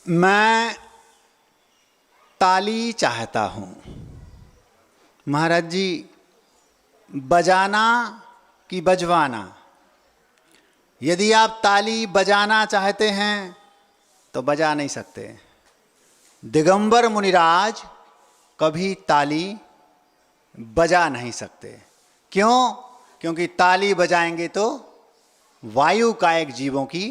मैं ताली चाहता हूँ। महाराज जी, बजाना कि बजवाना? यदि आप ताली बजाना चाहते हैं तो बजा नहीं सकते। दिगंबर मुनिराज कभी ताली बजा नहीं सकते। क्यों? क्योंकि ताली बजाएंगे तो वायु कायिक जीवों की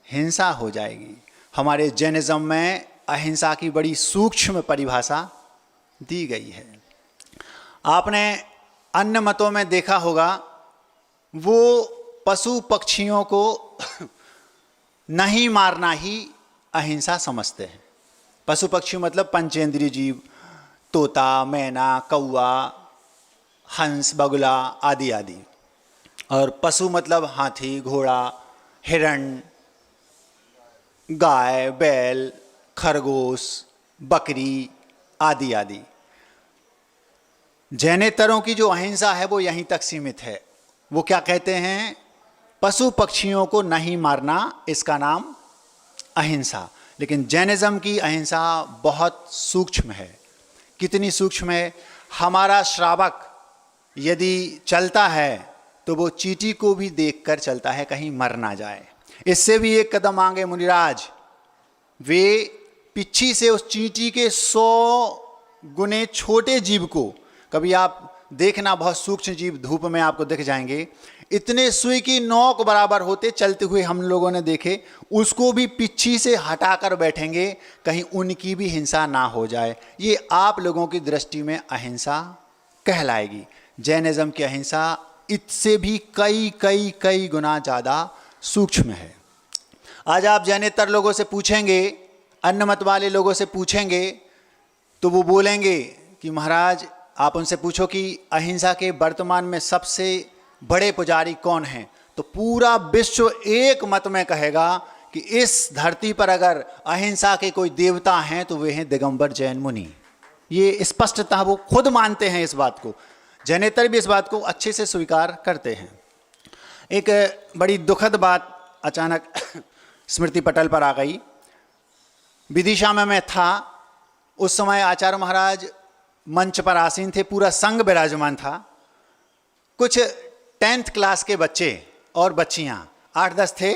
हिंसा हो जाएगी। हमारे जैनिज्म में अहिंसा की बड़ी सूक्ष्म परिभाषा दी गई है। आपने अन्य मतों में देखा होगा, वो पशु पक्षियों को नहीं मारना ही अहिंसा समझते हैं। पशु पक्षी मतलब पंचेंद्रिय जीव, तोता, मैना, कौआ, हंस, बगुला आदि आदि। और पशु मतलब हाथी, घोड़ा, हिरण, गाय, बैल, खरगोश, बकरी आदि आदि। जैनेतरों की जो अहिंसा है वो यहीं तक सीमित है। वो क्या कहते हैं? पशु पक्षियों को नहीं मारना, इसका नाम अहिंसा। लेकिन जैनिज्म की अहिंसा बहुत सूक्ष्म है। कितनी सूक्ष्म है? हमारा श्रावक यदि चलता है तो वो चींटी को भी देखकर चलता है, कहीं मर ना जाए। इससे भी एक कदम आगे मुनिराज, वे पिच्छी से उस चींटी के 100 गुने छोटे जीव को, कभी आप देखना, बहुत सूक्ष्म जीव धूप में आपको दिख जाएंगे, इतने सुई की नोक बराबर होते चलते हुए हम लोगों ने देखे, उसको भी पिच्छी से हटाकर बैठेंगे, कहीं उनकी भी हिंसा ना हो जाए। ये आप लोगों की दृष्टि में अहिंसा कहलाएगी। जैनिज्म की अहिंसा इससे भी कई कई कई गुना ज़्यादा सूक्ष्म है। आज आप जैनेतर लोगों से पूछेंगे, अन्य मत वाले लोगों से पूछेंगे, तो वो बोलेंगे कि महाराज, आप उनसे पूछो कि अहिंसा के वर्तमान में सबसे बड़े पुजारी कौन हैं, तो पूरा विश्व एक मत में कहेगा कि इस धरती पर अगर अहिंसा के कोई देवता हैं तो वे हैं दिगंबर जैन मुनि। ये स्पष्टतः वो खुद मानते हैं इस बात को। जैनेतर भी इस बात को अच्छे से स्वीकार करते हैं। एक बड़ी दुखद बात अचानक स्मृति पटल पर आ गई। विदिशा में मैं था, उस समय आचार्य महाराज मंच पर आसीन थे, पूरा संघ विराजमान था। कुछ 10th क्लास के बच्चे और बच्चियां 8-10 थे,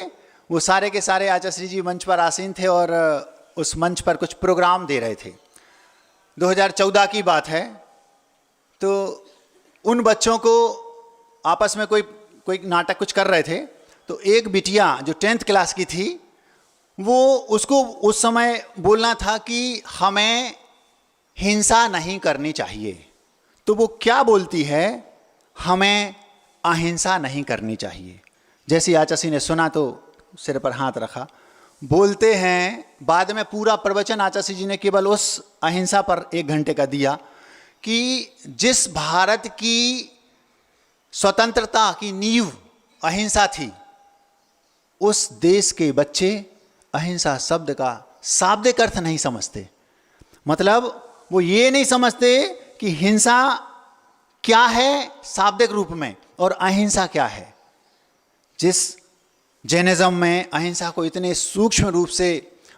वो सारे के सारे आचार्य श्री जी मंच पर आसीन थे और उस मंच पर कुछ प्रोग्राम दे रहे थे। 2014 की बात है। तो उन बच्चों को आपस में कोई नाटक कुछ कर रहे थे, तो एक बिटिया जो 10th क्लास की थी, वो उसको उस समय बोलना था कि हमें हिंसा नहीं करनी चाहिए। तो वो क्या बोलती है? हमें अहिंसा नहीं करनी चाहिए। जैसे आचार्य ने सुना तो सिर पर हाथ रखा। बोलते हैं, बाद में पूरा प्रवचन आचार्य जी ने केवल उस अहिंसा पर 1 घंटे का दिया कि जिस भारत की स्वतंत्रता की नींव अहिंसा थी, उस देश के बच्चे अहिंसा शब्द का शाब्दिक अर्थ नहीं समझते। मतलब वो ये नहीं समझते कि हिंसा क्या है शाब्दिक रूप में और अहिंसा क्या है। जिस जैनिज्म में अहिंसा को इतने सूक्ष्म रूप से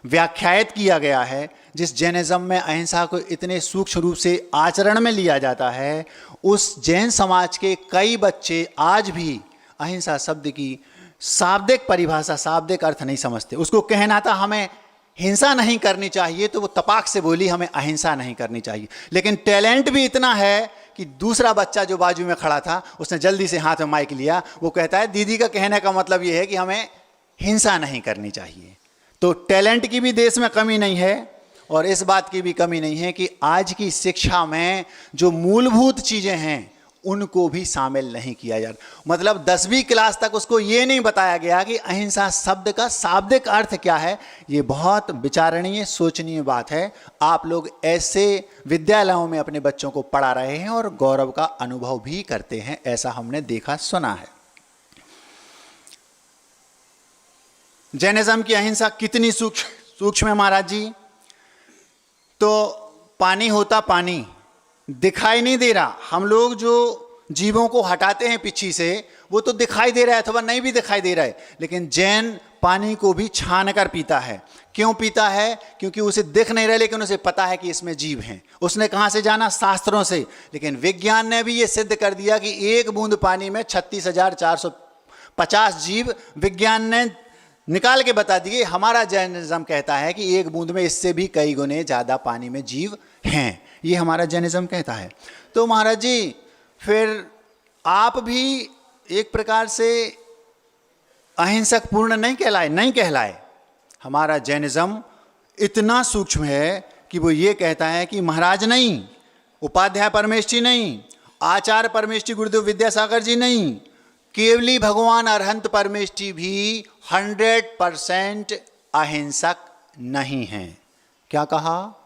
व्याख्यायित किया गया है, जिस जैनिज्म में अहिंसा को इतने सूक्ष्म रूप से आचरण में लिया जाता है, उस जैन समाज के कई बच्चे आज भी अहिंसा शब्द की शाब्दिक परिभाषा, शाब्दिक अर्थ नहीं समझते। उसको कहना था हमें हिंसा नहीं करनी चाहिए, तो वो तपाक से बोली हमें अहिंसा नहीं करनी चाहिए। लेकिन टैलेंट भी इतना है कि दूसरा बच्चा जो बाजू में खड़ा था, उसने जल्दी से हाथ में माइक लिया। वो कहता है दीदी का कहने का मतलब ये है कि हमें हिंसा नहीं करनी चाहिए। तो टैलेंट की भी देश में कमी नहीं है और इस बात की भी कमी नहीं है कि आज की शिक्षा में जो मूलभूत चीज़ें हैं उनको भी शामिल नहीं किया जाता। मतलब 10वीं क्लास तक उसको ये नहीं बताया गया कि अहिंसा शब्द का शाब्दिक अर्थ क्या है। ये बहुत विचारणीय, सोचनीय बात है। आप लोग ऐसे विद्यालयों में अपने बच्चों को पढ़ा रहे हैं और गौरव का अनुभव भी करते हैं, ऐसा हमने देखा सुना है। जैनिज्म की अहिंसा कितनी सूक्ष्म है महाराज जी? तो पानी होता, पानी दिखाई नहीं दे रहा। हम लोग जो जीवों को हटाते हैं पिच्छी से, वो तो दिखाई दे रहा है अथवा नहीं भी दिखाई दे रहा है, लेकिन जैन पानी को भी छान कर पीता है। क्यों पीता है? क्योंकि उसे दिख नहीं रहा, लेकिन उसे पता है कि इसमें जीव हैं। उसने कहाँ से जाना? शास्त्रों से। लेकिन विज्ञान ने भी ये सिद्ध कर दिया कि एक बूंद पानी में 36,450 जीव विज्ञान ने निकाल के बता दिए। हमारा जैनिज्म कहता है कि एक बूंद में इससे भी कई गुने ज़्यादा पानी में जीव हैं। ये हमारा जैनिज्म कहता है। तो महाराज जी, फिर आप भी एक प्रकार से अहिंसक पूर्ण नहीं कहलाए। हमारा जैनिज्म इतना सूक्ष्म है कि वो ये कहता है कि महाराज नहीं, उपाध्याय परमेष्ठी नहीं, आचार्य परमेष्ठी गुरुदेव विद्यासागर जी नहीं, केवली भगवान अरहंत परमेष्ठी भी 100% अहिंसक नहीं हैं। क्या कहा?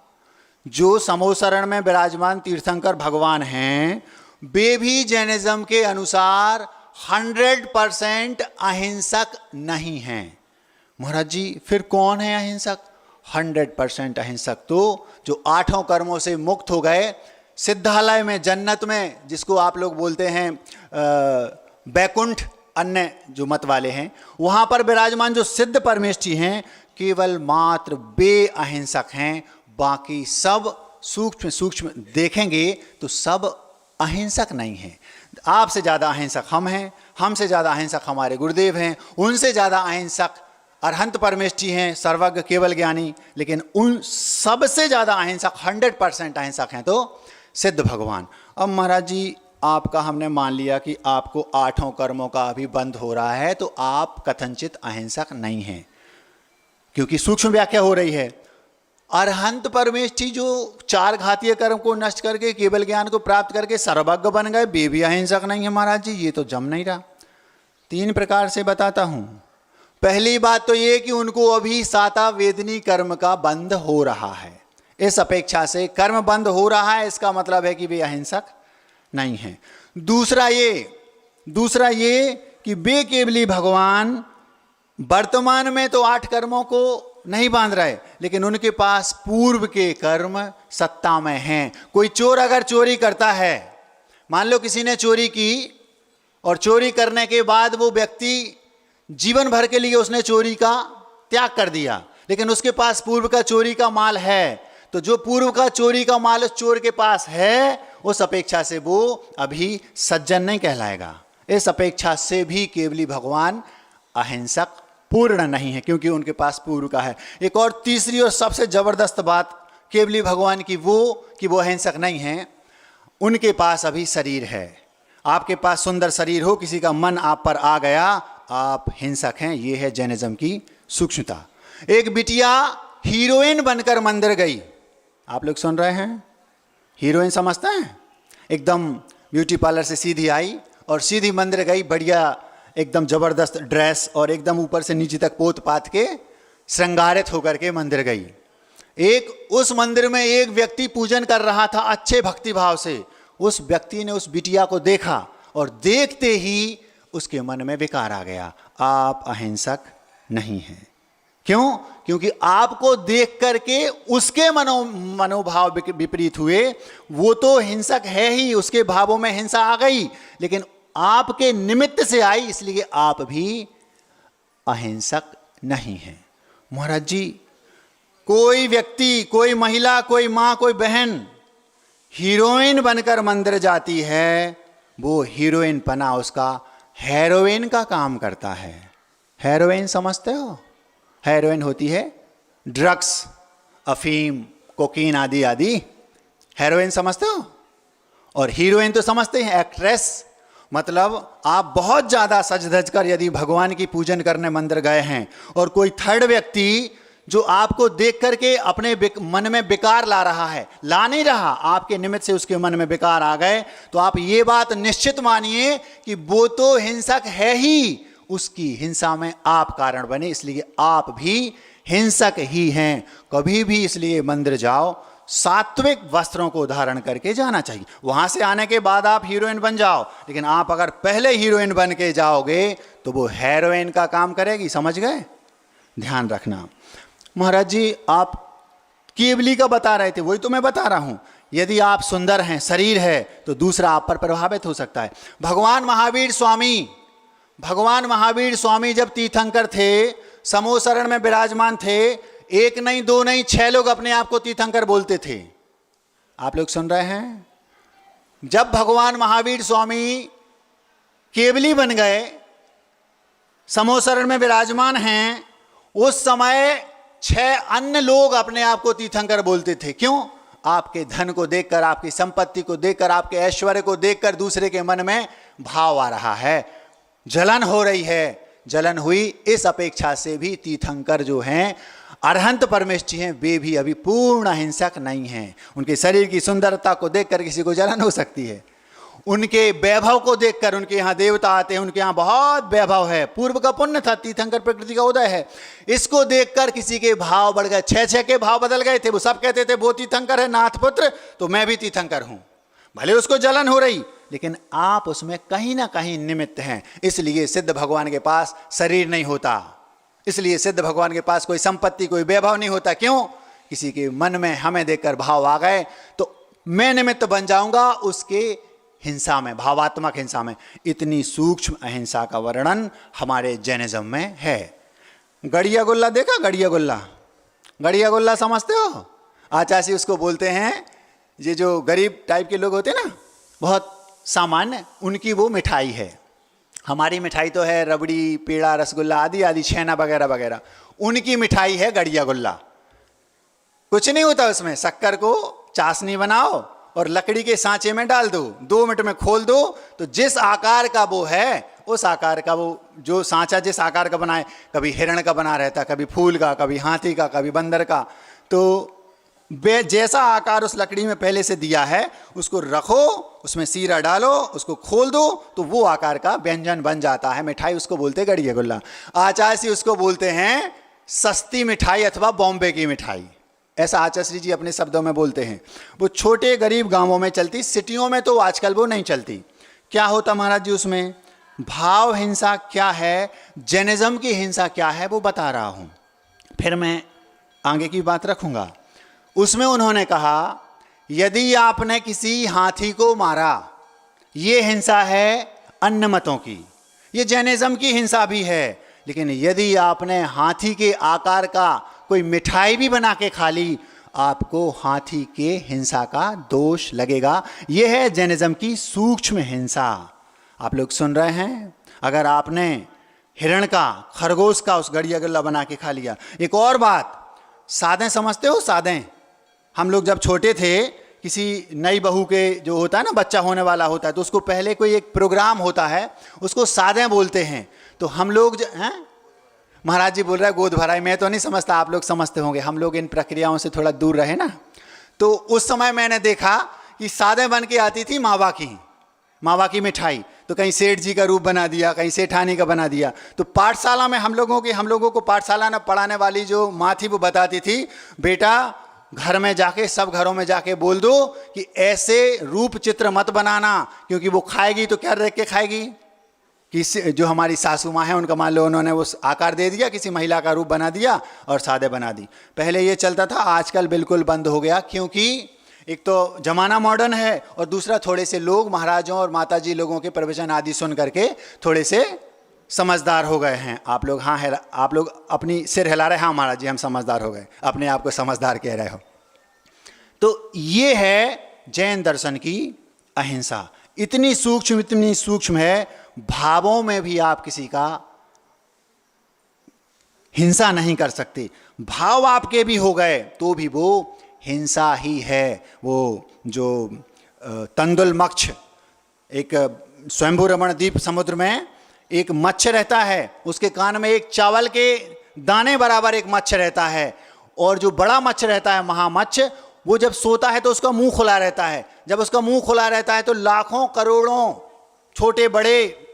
जो समोसरण में विराजमान तीर्थंकर भगवान हैं, वे भी जैनिज्म के अनुसार 100% अहिंसक नहीं हैं। महाराज जी, फिर कौन है अहिंसक? 100% अहिंसक तो जो 8 कर्मों से मुक्त हो गए, सिद्धालय में, जन्नत में, जिसको आप लोग बोलते हैं बैकुंठ, अन्य जो मत वाले हैं, वहाँ पर विराजमान जो सिद्ध परमेष्ठी हैं, केवल मात्र वे अहिंसक हैं। बाकी सब सूक्ष्म देखेंगे तो सब अहिंसक नहीं हैं। आपसे ज़्यादा अहिंसक हम हैं, हमसे ज़्यादा अहिंसक हमारे गुरुदेव हैं, उनसे ज़्यादा अहिंसक अरहंत परमेष्ठी हैं, सर्वज्ञ केवल ज्ञानी। लेकिन उन सबसे ज़्यादा अहिंसक 100% अहिंसक हैं तो सिद्ध भगवान। अब महाराज जी, आपका हमने मान लिया कि आपको 8 कर्मों का अभी बंद हो रहा है, तो आप कथनचित अहिंसक नहीं हैं, क्योंकि सूक्ष्म व्याख्या हो रही है। अरहंत परमेष्ठी जो 4 घातीय कर्म को नष्ट करके केवल ज्ञान को प्राप्त करके सर्वज्ञ बन गए, वे भी अहिंसक नहीं है महाराज जी। ये तो जम नहीं रहा। 3 प्रकार से बताता हूं। पहली बात तो ये कि उनको अभी साता वेदनी कर्म का बंद हो रहा है। इस अपेक्षा से कर्म बंद हो रहा है, इसका मतलब है कि वे अहिंसक नहीं हैं। दूसरा ये कि वे केवली भगवान वर्तमान में तो 8 कर्मों को नहीं बांध रहे, लेकिन उनके पास पूर्व के कर्म सत्ता में हैं। कोई चोर अगर चोरी करता है, मान लो किसी ने चोरी की और चोरी करने के बाद वो व्यक्ति जीवन भर के लिए उसने चोरी का त्याग कर दिया, लेकिन उसके पास पूर्व का चोरी का माल है, तो जो पूर्व का चोरी का माल उस चोर के पास है, उस अपेक्षा से वो अभी सज्जन नहीं कहलाएगा। इस अपेक्षा से भी केवली भगवान अहिंसक पूर्ण नहीं है, क्योंकि उनके पास पूर्व का है। एक और तीसरी और सबसे जबरदस्त बात केवली भगवान की कि वो अहिंसक नहीं है, उनके पास अभी शरीर है। आपके पास सुंदर शरीर हो, किसी का मन आप पर आ गया, आप हिंसक हैं। ये है जैनिज्म की सूक्ष्मता। एक बिटिया हीरोइन बनकर मंदिर गई। आप लोग सुन रहे हैं? हीरोइन समझते हैं? एकदम ब्यूटी पार्लर से सीधी आई और सीधी मंदिर गई, बढ़िया एकदम जबरदस्त ड्रेस और एकदम ऊपर से नीचे तक पोत पात के श्रृंगारित होकर के मंदिर गई। उस मंदिर में एक व्यक्ति पूजन कर रहा था अच्छे भक्ति भाव से। उस व्यक्ति ने उस बिटिया को देखा और देखते ही उसके मन में विकार आ गया। आप अहिंसक नहीं हैं। क्यों? क्योंकि आपको देख करके उसके मनोभाव विपरीत हुए। वो तो हिंसक है ही, उसके भावों में हिंसा आ गई, लेकिन आपके निमित्त से आई, इसलिए आप भी अहिंसक नहीं हैं। महाराज जी, कोई व्यक्ति, कोई महिला, कोई माँ, कोई बहन हीरोइन बनकर मंदिर जाती है, वो हीरोइन पना उसका हेरोइन का काम करता है। हेरोइन समझते हो? हेरोइन होती है ड्रग्स, अफीम, कोकीन आदि आदि। हेरोइन समझते हो? और हीरोइन तो समझते हैं एक्ट्रेस। मतलब आप बहुत ज़्यादा सज धज कर यदि भगवान की पूजन करने मंदिर गए हैं और कोई थर्ड व्यक्ति जो आपको देख करके अपने मन में विकार ला रहा है, ला नहीं रहा, आपके निमित्त से उसके मन में विकार आ गए, तो आप ये बात निश्चित मानिए कि वो तो हिंसक है ही, उसकी हिंसा में आप कारण बने, इसलिए आप भी हिंसक ही हैं। कभी भी इसलिए मंदिर जाओ, सात्विक वस्त्रों को धारण करके जाना चाहिए। वहां से आने के बाद आप हीरोइन बन जाओ, लेकिन आप अगर पहले हीरोइन बन के जाओगे तो वो हेरोइन का काम करेगी। समझ गए? ध्यान रखना। महाराज जी, आप केवली का बता रहे थे, वही तो मैं बता रहा हूं। यदि आप सुंदर हैं, शरीर है, तो दूसरा आप पर प्रभावित हो सकता है। भगवान महावीर स्वामी जब तीर्थंकर थे समूह शरण में विराजमान थे, एक नहीं दो नहीं 6 लोग अपने आप को तीर्थंकर बोलते थे। आप लोग सुन रहे हैं? जब भगवान महावीर स्वामी केवली बन गए, समूह शरण में विराजमान हैं, उस समय 6 अन्य लोग अपने आप को तीर्थंकर बोलते थे। क्यों? आपके धन को देखकर, आपकी संपत्ति को देखकर, आपके ऐश्वर्य को देखकर दूसरे के मन में भाव आ रहा है, जलन हो रही है। जलन हुई, इस अपेक्षा से भी तीर्थंकर जो हैं, अरहंत परमेष्ठी हैं, वे भी अभी पूर्ण अहिंसक नहीं हैं। उनके शरीर की सुंदरता को देखकर किसी को जलन हो सकती है, उनके वैभव को देखकर, उनके यहाँ देवता आते हैं, उनके यहाँ बहुत वैभव है, पूर्व का पुण्य था, तीर्थंकर प्रकृति का उदय है, इसको देखकर किसी के भाव बढ़ गए, 6 के भाव बदल गए थे। वो सब कहते थे वो तीर्थंकर है नाथ पुत्र, तो मैं भी तीर्थंकर हूं। भले उसको जलन हो रही, लेकिन आप उसमें कहीं ना कहीं निमित्त हैं। इसलिए सिद्ध भगवान के पास शरीर नहीं होता, इसलिए सिद्ध भगवान के पास कोई संपत्ति, कोई वैभव नहीं होता। क्यों? किसी के मन में हमें देखकर भाव आ गए तो मैं निमित्त बन जाऊंगा उसके हिंसा में, भावात्मक हिंसा में। इतनी सूक्ष्म अहिंसा का वर्णन हमारे जैनिज्म में है। गड़िया गुल्ला देखा? गड़िया गुल्ला, गड़िया गुल्ला समझते हो? आचासी उसको बोलते हैं। ये जो गरीब टाइप के लोग होते हैं ना, बहुत सामान्य, उनकी वो मिठाई है। हमारी मिठाई तो है रबड़ी, पेड़ा, रसगुल्ला आदि आदि, छेना वगैरह वगैरह। उनकी मिठाई है गड़िया गुल्ला। कुछ नहीं होता उसमें, शक्कर को चाशनी बनाओ और लकड़ी के सांचे में डाल दो, 2 मिनट में खोल दो, तो जिस आकार का वो है, उस आकार का वो जो सांचा जिस आकार का बनाए, कभी हिरण का बना रहता, कभी फूल का, कभी हाथी का, कभी बंदर का, तो जैसा आकार उस लकड़ी में पहले से दिया है उसको रखो, उसमें सीरा डालो, उसको खोल दो, तो वो आकार का व्यंजन बन जाता है। मिठाई उसको बोलते हैं गड़िया गुल्ला। आचार्य उसको बोलते हैं सस्ती मिठाई अथवा बॉम्बे की मिठाई, ऐसा आचार्य जी अपने शब्दों में बोलते हैं। वो छोटे गरीब गांवों में चलती, सिटियों में तो आजकल वो नहीं चलती। क्या होता महाराज जी उसमें? भाव हिंसा क्या है, जैनिज्म की हिंसा क्या है, वो बता रहा हूं, फिर मैं आगे की बात रखूंगा। उसमें उन्होंने कहा यदि आपने किसी हाथी को मारा, ये हिंसा है अन्य मतों की, ये जैनिज्म की हिंसा भी है। लेकिन यदि आपने हाथी के आकार का कोई मिठाई भी बना के खा ली, आपको हाथी के हिंसा का दोष लगेगा। यह है जैनिज्म की सूक्ष्म हिंसा। आप लोग सुन रहे हैं? अगर आपने हिरण का, खरगोश का उस गड़िया गुल्ला बना के खा लिया। एक और बात, सादें समझते हो? सादें, हम लोग जब छोटे थे, किसी नई बहू के जो होता है ना, बच्चा होने वाला होता है, तो उसको पहले कोई एक प्रोग्राम होता है, उसको सादें बोलते हैं। तो हम लोग हैं, महाराज जी बोल रहे हैं गोद भराई, मैं तो नहीं समझता, आप लोग समझते होंगे। हम लोग इन प्रक्रियाओं से थोड़ा दूर रहे ना, तो उस समय मैंने देखा कि सादें बन के आती थी मावा की मिठाई। तो कहीं सेठ जी का रूप बना दिया, कहीं सेठानी का बना दिया। तो पाठशाला में हम लोगों को पाठशाला में पढ़ाने वाली जो माँ थी वो बताती थी, बेटा घर में जाके, सब घरों में जाके बोल दो कि ऐसे रूप चित्र मत बनाना, क्योंकि वो खाएगी तो क्या रख के खाएगी। कि जो हमारी सासू माँ है, उनका मान लो उन्होंने वो आकार दे दिया, किसी महिला का रूप बना दिया और सादे बना दी। पहले ये चलता था, आजकल बिल्कुल बंद हो गया, क्योंकि एक तो जमाना मॉडर्न है और दूसरा थोड़े से लोग महाराजों और माताजी लोगों के प्रवचन आदि सुन करके थोड़े से समझदार हो गए हैं। आप लोग हाँ है, आप लोग अपनी सिर हिला रहे, हाँ महाराज जी हम समझदार हो गए, अपने आप को समझदार कह रहे हो। तो ये है जैन दर्शन की अहिंसा। इतनी सूक्ष्म है, भावों में भी आप किसी का हिंसा नहीं कर सकते। भाव आपके भी हो गए तो भी वो हिंसा ही है। वो जो तंदुल मक्ष, एक स्वयंभू रमण द्वीप समुद्र में एक मच्छ रहता है, उसके कान में एक चावल के दाने बराबर एक मच्छ रहता है, और जो बड़ा मच्छ रहता है महामच्छ, वो जब सोता है तो उसका मुंह खुला रहता है। जब उसका मुंह खुला रहता है तो लाखों करोड़ों छोटे बड़े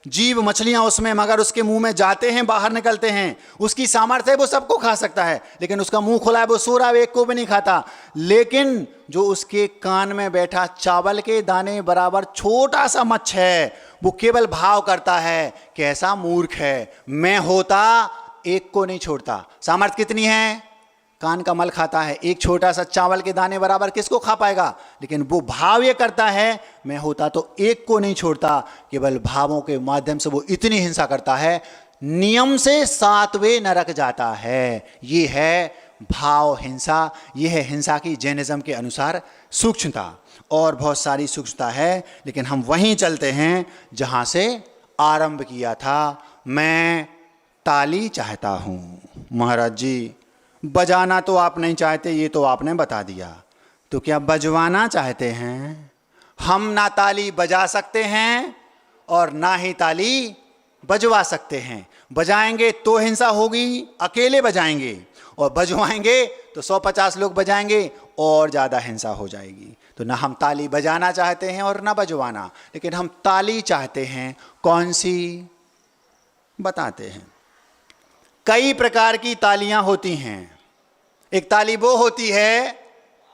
जीव मछलियां उसमें, मगर उसके मुंह में जाते हैं, बाहर निकलते हैं। उसकी सामर्थ्य है, वो सबको खा सकता है, लेकिन उसका मुंह खुला है, वो सो रहा है, एक को भी नहीं खाता। लेकिन जो उसके कान में बैठा चावल के दाने बराबर छोटा सा मच्छ है, वो केवल भाव करता है कि ऐसा मूर्ख है, मैं होता एक को नहीं छोड़ता। सामर्थ्य कितनी है? कान का मल खाता है, एक छोटा सा चावल के दाने बराबर किसको खा पाएगा? लेकिन वो भाव ये करता है, मैं होता तो एक को नहीं छोड़ता। केवल भावों के माध्यम से वो इतनी हिंसा करता है। नियम से 7वें नरक जाता है। ये है भाव हिंसा, ये है हिंसा की जैनिज्म के अनुसार सूक्ष्मता। और बहुत सारी सूक्ष्मता है, लेकिन हम वहीं चलते हैं जहां से आरंभ किया था। मैं ताली चाहता हूं। महाराज जी, बजाना तो आप नहीं चाहते, ये तो आपने बता दिया, तो क्या बजवाना चाहते हैं? हम ना ताली बजा सकते हैं और ना ही ताली बजवा सकते हैं। बजाएंगे तो हिंसा होगी, अकेले बजाएंगे, और बजवाएंगे तो 150 लोग बजाएंगे और ज़्यादा हिंसा हो जाएगी। तो ना हम ताली बजाना चाहते हैं और ना बजवाना, लेकिन हम ताली चाहते हैं। कौन सी? बताते हैं। कई प्रकार की तालियां होती हैं। एक ताली वो होती है,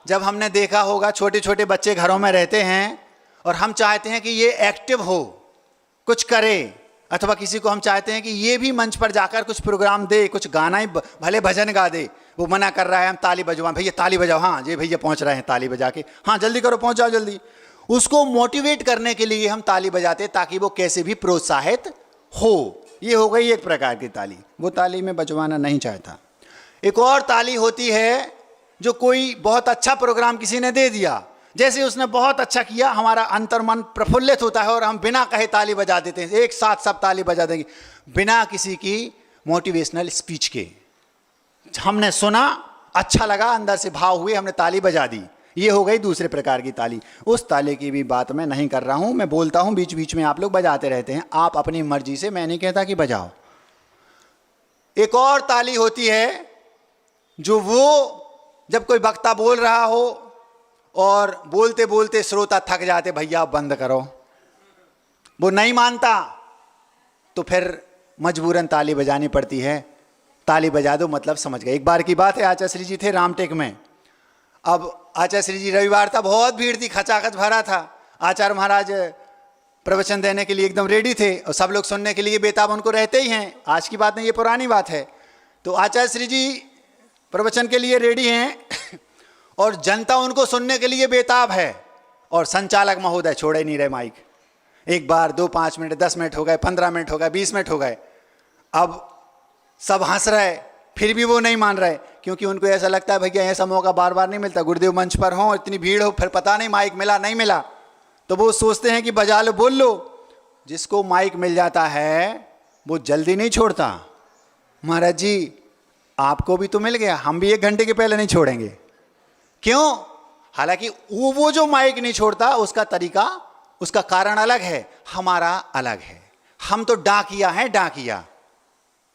जब हमने देखा होगा छोटे छोटे बच्चे घरों में रहते हैं और हम चाहते हैं कि ये एक्टिव हो, कुछ करे, अथवा किसी को हम चाहते हैं कि ये भी मंच पर जाकर कुछ प्रोग्राम दे, कुछ गाना ही भले भजन गा दे। वो मना कर रहा है, हम ताली बजवाएं, भैया ताली बजाओ, हाँ जी भैया पहुंच रहे हैं ताली बजा के, हाँ जल्दी करो पहुंच जाओ जल्दी। उसको मोटिवेट करने के लिए हम ताली बजाते ताकि वो कैसे भी प्रोत्साहित हो। ये हो गई एक प्रकार की ताली, वो ताली में बजवाना नहीं चाहता। एक और ताली होती है, जो कोई बहुत अच्छा प्रोग्राम किसी ने दे दिया, जैसे उसने बहुत अच्छा किया, हमारा अंतर्मन प्रफुल्लित होता है और हम बिना कहे ताली बजा देते हैं। एक साथ सब ताली बजा देंगे बिना किसी की मोटिवेशनल स्पीच के। हमने सुना, अच्छा लगा, अंदर से भाव हुए, हमने ताली बजा दी। ये हो गई दूसरे प्रकार की ताली। उस ताली की भी बात मैं नहीं कर रहा हूं, मैं बोलता हूं बीच बीच में आप लोग बजाते रहते हैं, आप अपनी मर्जी से, मैं नहीं कहता कि बजाओ। एक और ताली होती है, जो वो जब कोई वक्ता बोल रहा हो और बोलते बोलते श्रोता थक जाते, भैया बंद करो, वो नहीं मानता, तो फिर मजबूरन ताली बजानी पड़ती है। ताली बजा दो मतलब समझ गए। एक बार की बात है, आचार्य श्री जी थे रामटेक में। अब आचार्य श्री जी, रविवार था, बहुत भीड़ थी, खचाखच भरा था। आचार्य महाराज प्रवचन देने के लिए एकदम रेडी थे और सब लोग सुनने के लिए बेताब उनको रहते ही हैं। आज की बात नहीं, ये पुरानी बात है। तो आचार्य श्री जी प्रवचन के लिए रेडी हैं और जनता उनको सुनने के लिए बेताब है, और संचालक महोदय छोड़े नहीं रहे माइक। एक बार 2, 5 मिनट, 10 मिनट हो गए, 15 मिनट हो गए, 20 मिनट हो गए। अब सब हंस रहे, फिर भी वो नहीं मान रहे, क्योंकि उनको ऐसा लगता है भैया ऐसा मौका बार बार नहीं मिलता, गुरुदेव मंच पर हो, इतनी भीड़ हो, फिर पता नहीं माइक मिला नहीं मिला, तो वो सोचते हैं कि बजा लो, बोल लो। जिसको माइक मिल जाता है वो जल्दी नहीं छोड़ता। महाराज जी, आपको भी तो मिल गया, हम भी 1 घंटे के पहले नहीं छोड़ेंगे। क्यों? हालांकि वो जो माइक नहीं छोड़ता, उसका तरीका, उसका कारण अलग है, हमारा अलग है। हम तो डाकिया हैं, डाकिया।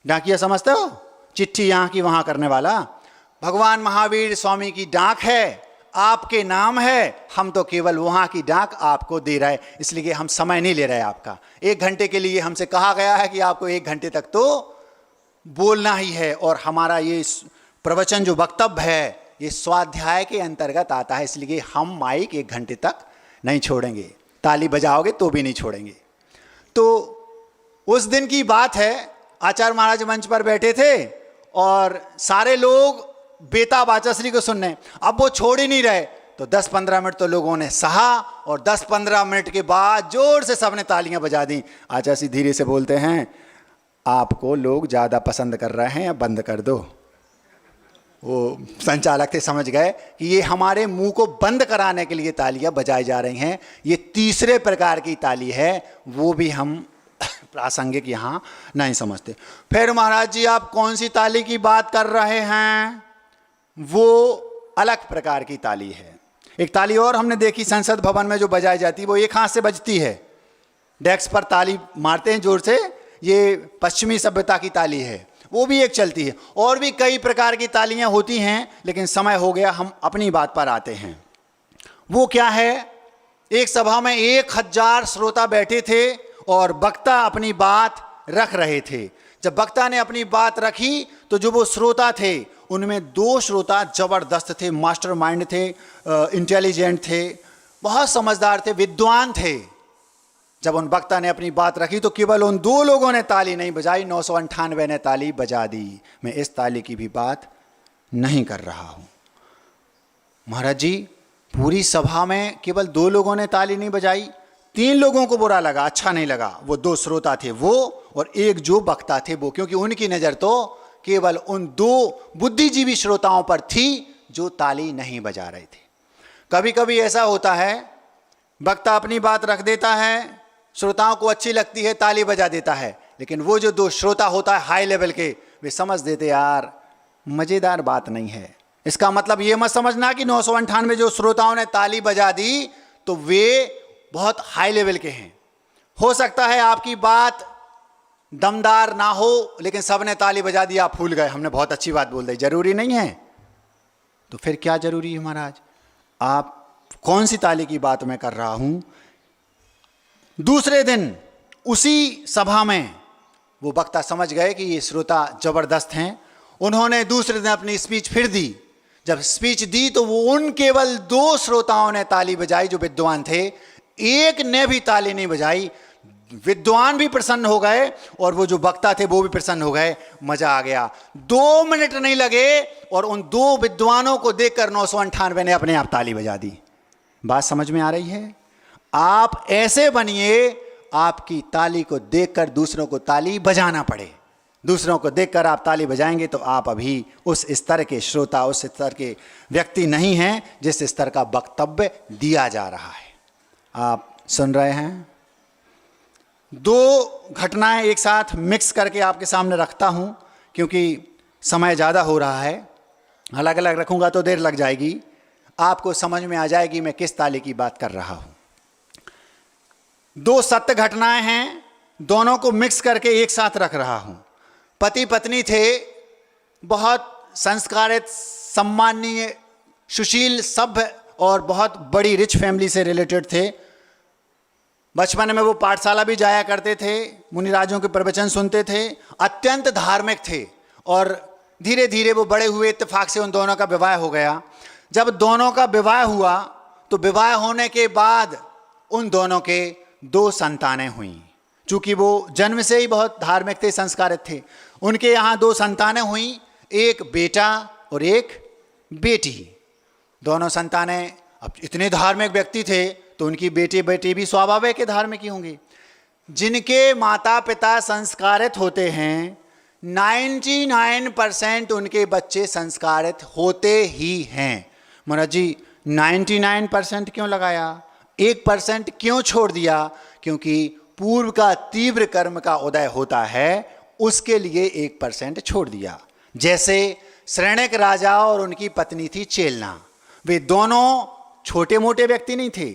डाकिया समझते हो? चिट्ठी यहां की वहां करने वाला। भगवान महावीर स्वामी की डाक है, आपके नाम है, हम तो केवल वहां की डाक आपको दे रहे, इसलिए हम समय नहीं ले रहे आपका। 1 घंटे के लिए हमसे कहा गया है कि आपको 1 घंटे तक तो बोलना ही है, और हमारा ये प्रवचन जो वक्तव्य है ये स्वाध्याय के अंतर्गत आता है, इसलिए हम माइक 1 घंटे तक नहीं छोड़ेंगे। ताली बजाओगे तो भी नहीं छोड़ेंगे। तो उस दिन की बात है, आचार्य महाराज मंच पर बैठे थे और सारे लोग बेताब आचार्य श्री को सुनने। अब वो छोड़ ही नहीं रहे, तो 10-15 मिनट तो लोगों ने सहा, और 10-15 मिनट के बाद जोर से सबने तालियां बजा दी। आचार्य श्री धीरे से बोलते हैं, आपको लोग ज़्यादा पसंद कर रहे हैं, या बंद कर दो। वो संचालक थे, समझ गए कि ये हमारे मुंह को बंद कराने के लिए तालियां बजाई जा रही हैं। ये तीसरे प्रकार की ताली है, वो भी हम प्रासंगिक यहाँ नहीं समझते। फिर महाराज जी, आप कौन सी ताली की बात कर रहे हैं? वो अलग प्रकार की ताली है। एक ताली और हमने देखी संसद भवन में जो बजाई जाती है, वो एक हाथ से बजती है, डेस्क पर ताली मारते हैं जोर से, ये पश्चिमी सभ्यता की ताली है, वो भी एक चलती है। और भी कई प्रकार की तालियां होती हैं, लेकिन समय हो गया, हम अपनी बात पर आते हैं। वो क्या है? एक सभा में 1000 श्रोता बैठे थे और वक्ता अपनी बात रख रहे थे। जब वक्ता ने अपनी बात रखी तो जो वो श्रोता थे उनमें 2 श्रोता जबरदस्त थे, मास्टरमाइंड थे, इंटेलिजेंट थे, बहुत समझदार थे, विद्वान थे। जब उन वक्ता ने अपनी बात रखी तो केवल उन 2 लोगों ने ताली नहीं बजाई, 998 ने ताली बजा दी। मैं इस ताली की भी बात नहीं कर रहा हूं। महाराज जी, पूरी सभा में केवल 2 लोगों ने ताली नहीं बजाई, 3 लोगों को बुरा लगा, अच्छा नहीं लगा। वो 2 श्रोता थे, वो और एक जो वक्ता थे वो, क्योंकि उनकी नज़र तो केवल उन दो बुद्धिजीवी श्रोताओं पर थी जो ताली नहीं बजा रहे थे। कभी कभी ऐसा होता है, वक्ता अपनी बात रख देता है, श्रोताओं को अच्छी लगती है, ताली बजा देता है, लेकिन वो जो दो श्रोता होता है हाई लेवल के, वे समझ देते यार मज़ेदार बात नहीं है। इसका मतलब ये मत समझना कि 998 जो श्रोताओं ने ताली बजा दी तो वे बहुत हाई लेवल के हैं। हो सकता है आपकी बात दमदार ना हो, लेकिन सबने ताली बजा दी, आप फूल गए, हमने बहुत अच्छी बात बोल दी। जरूरी नहीं है, तो फिर क्या जरूरी है महाराज? आप कौन सी ताली की बात मैं कर रहा हूं? दूसरे दिन उसी सभा में वो वक्ता समझ गए कि ये श्रोता जबरदस्त हैं। उन्होंने दूसरे दिन अपनी स्पीच फिर दी। जब स्पीच दी तो वो उन केवल 2 श्रोताओं ने ताली बजाई जो विद्वान थे, एक ने भी ताली नहीं बजाई। विद्वान भी प्रसन्न हो गए और वो जो वक्ता थे वो भी प्रसन्न हो गए, मजा आ गया। 2 मिनट नहीं लगे और उन 2 विद्वानों को देखकर 998 ने अपने आप ताली बजा दी। बात समझ में आ रही है? आप ऐसे बनिए आपकी ताली को देखकर दूसरों को ताली बजाना पड़े। दूसरों को देखकर आप ताली बजाएंगे तो आप अभी उस स्तर के श्रोता, उस स्तर के व्यक्ति नहीं हैं जिस स्तर का वक्तव्य दिया जा रहा है। आप सुन रहे हैं? 2 घटनाएं एक साथ मिक्स करके आपके सामने रखता हूं क्योंकि समय ज़्यादा हो रहा है। अलग अलग रखूंगा तो देर लग जाएगी, आपको समझ में आ जाएगी मैं किस ताली की बात कर रहा हूं। 2 सत्य घटनाएं हैं, दोनों को मिक्स करके एक साथ रख रहा हूं। पति पत्नी थे, बहुत संस्कारित, सम्माननीय, सुशील, सभ्य और बहुत बड़ी रिच फैमिली से रिलेटेड थे। बचपन में वो पाठशाला भी जाया करते थे, मुनिराजों के प्रवचन सुनते थे, अत्यंत धार्मिक थे और धीरे धीरे वो बड़े हुए। इत्तेफाक से उन दोनों का विवाह हो गया। जब दोनों का विवाह हुआ तो विवाह होने के बाद उन दोनों के 2 संतानें हुईं। चूँकि वो जन्म से ही बहुत धार्मिक थे, संस्कारित थे, उनके यहाँ 2 संतानें हुईं, एक बेटा और एक बेटी। दोनों संतानें अब इतने धार्मिक व्यक्ति थे तो उनकी बेटी भी स्वाभाविक धार्मिक ही होंगे। जिनके माता पिता संस्कारित होते हैं 99% उनके बच्चे संस्कारित होते ही हैं। महाराज जी 99% क्यों लगाया, 1% क्यों छोड़ दिया? क्योंकि पूर्व का तीव्र कर्म का उदय होता है, उसके लिए 1% छोड़ दिया। जैसे श्रेणिक राजा और उनकी पत्नी थी चेलना, वे दोनों छोटे मोटे व्यक्ति नहीं थे।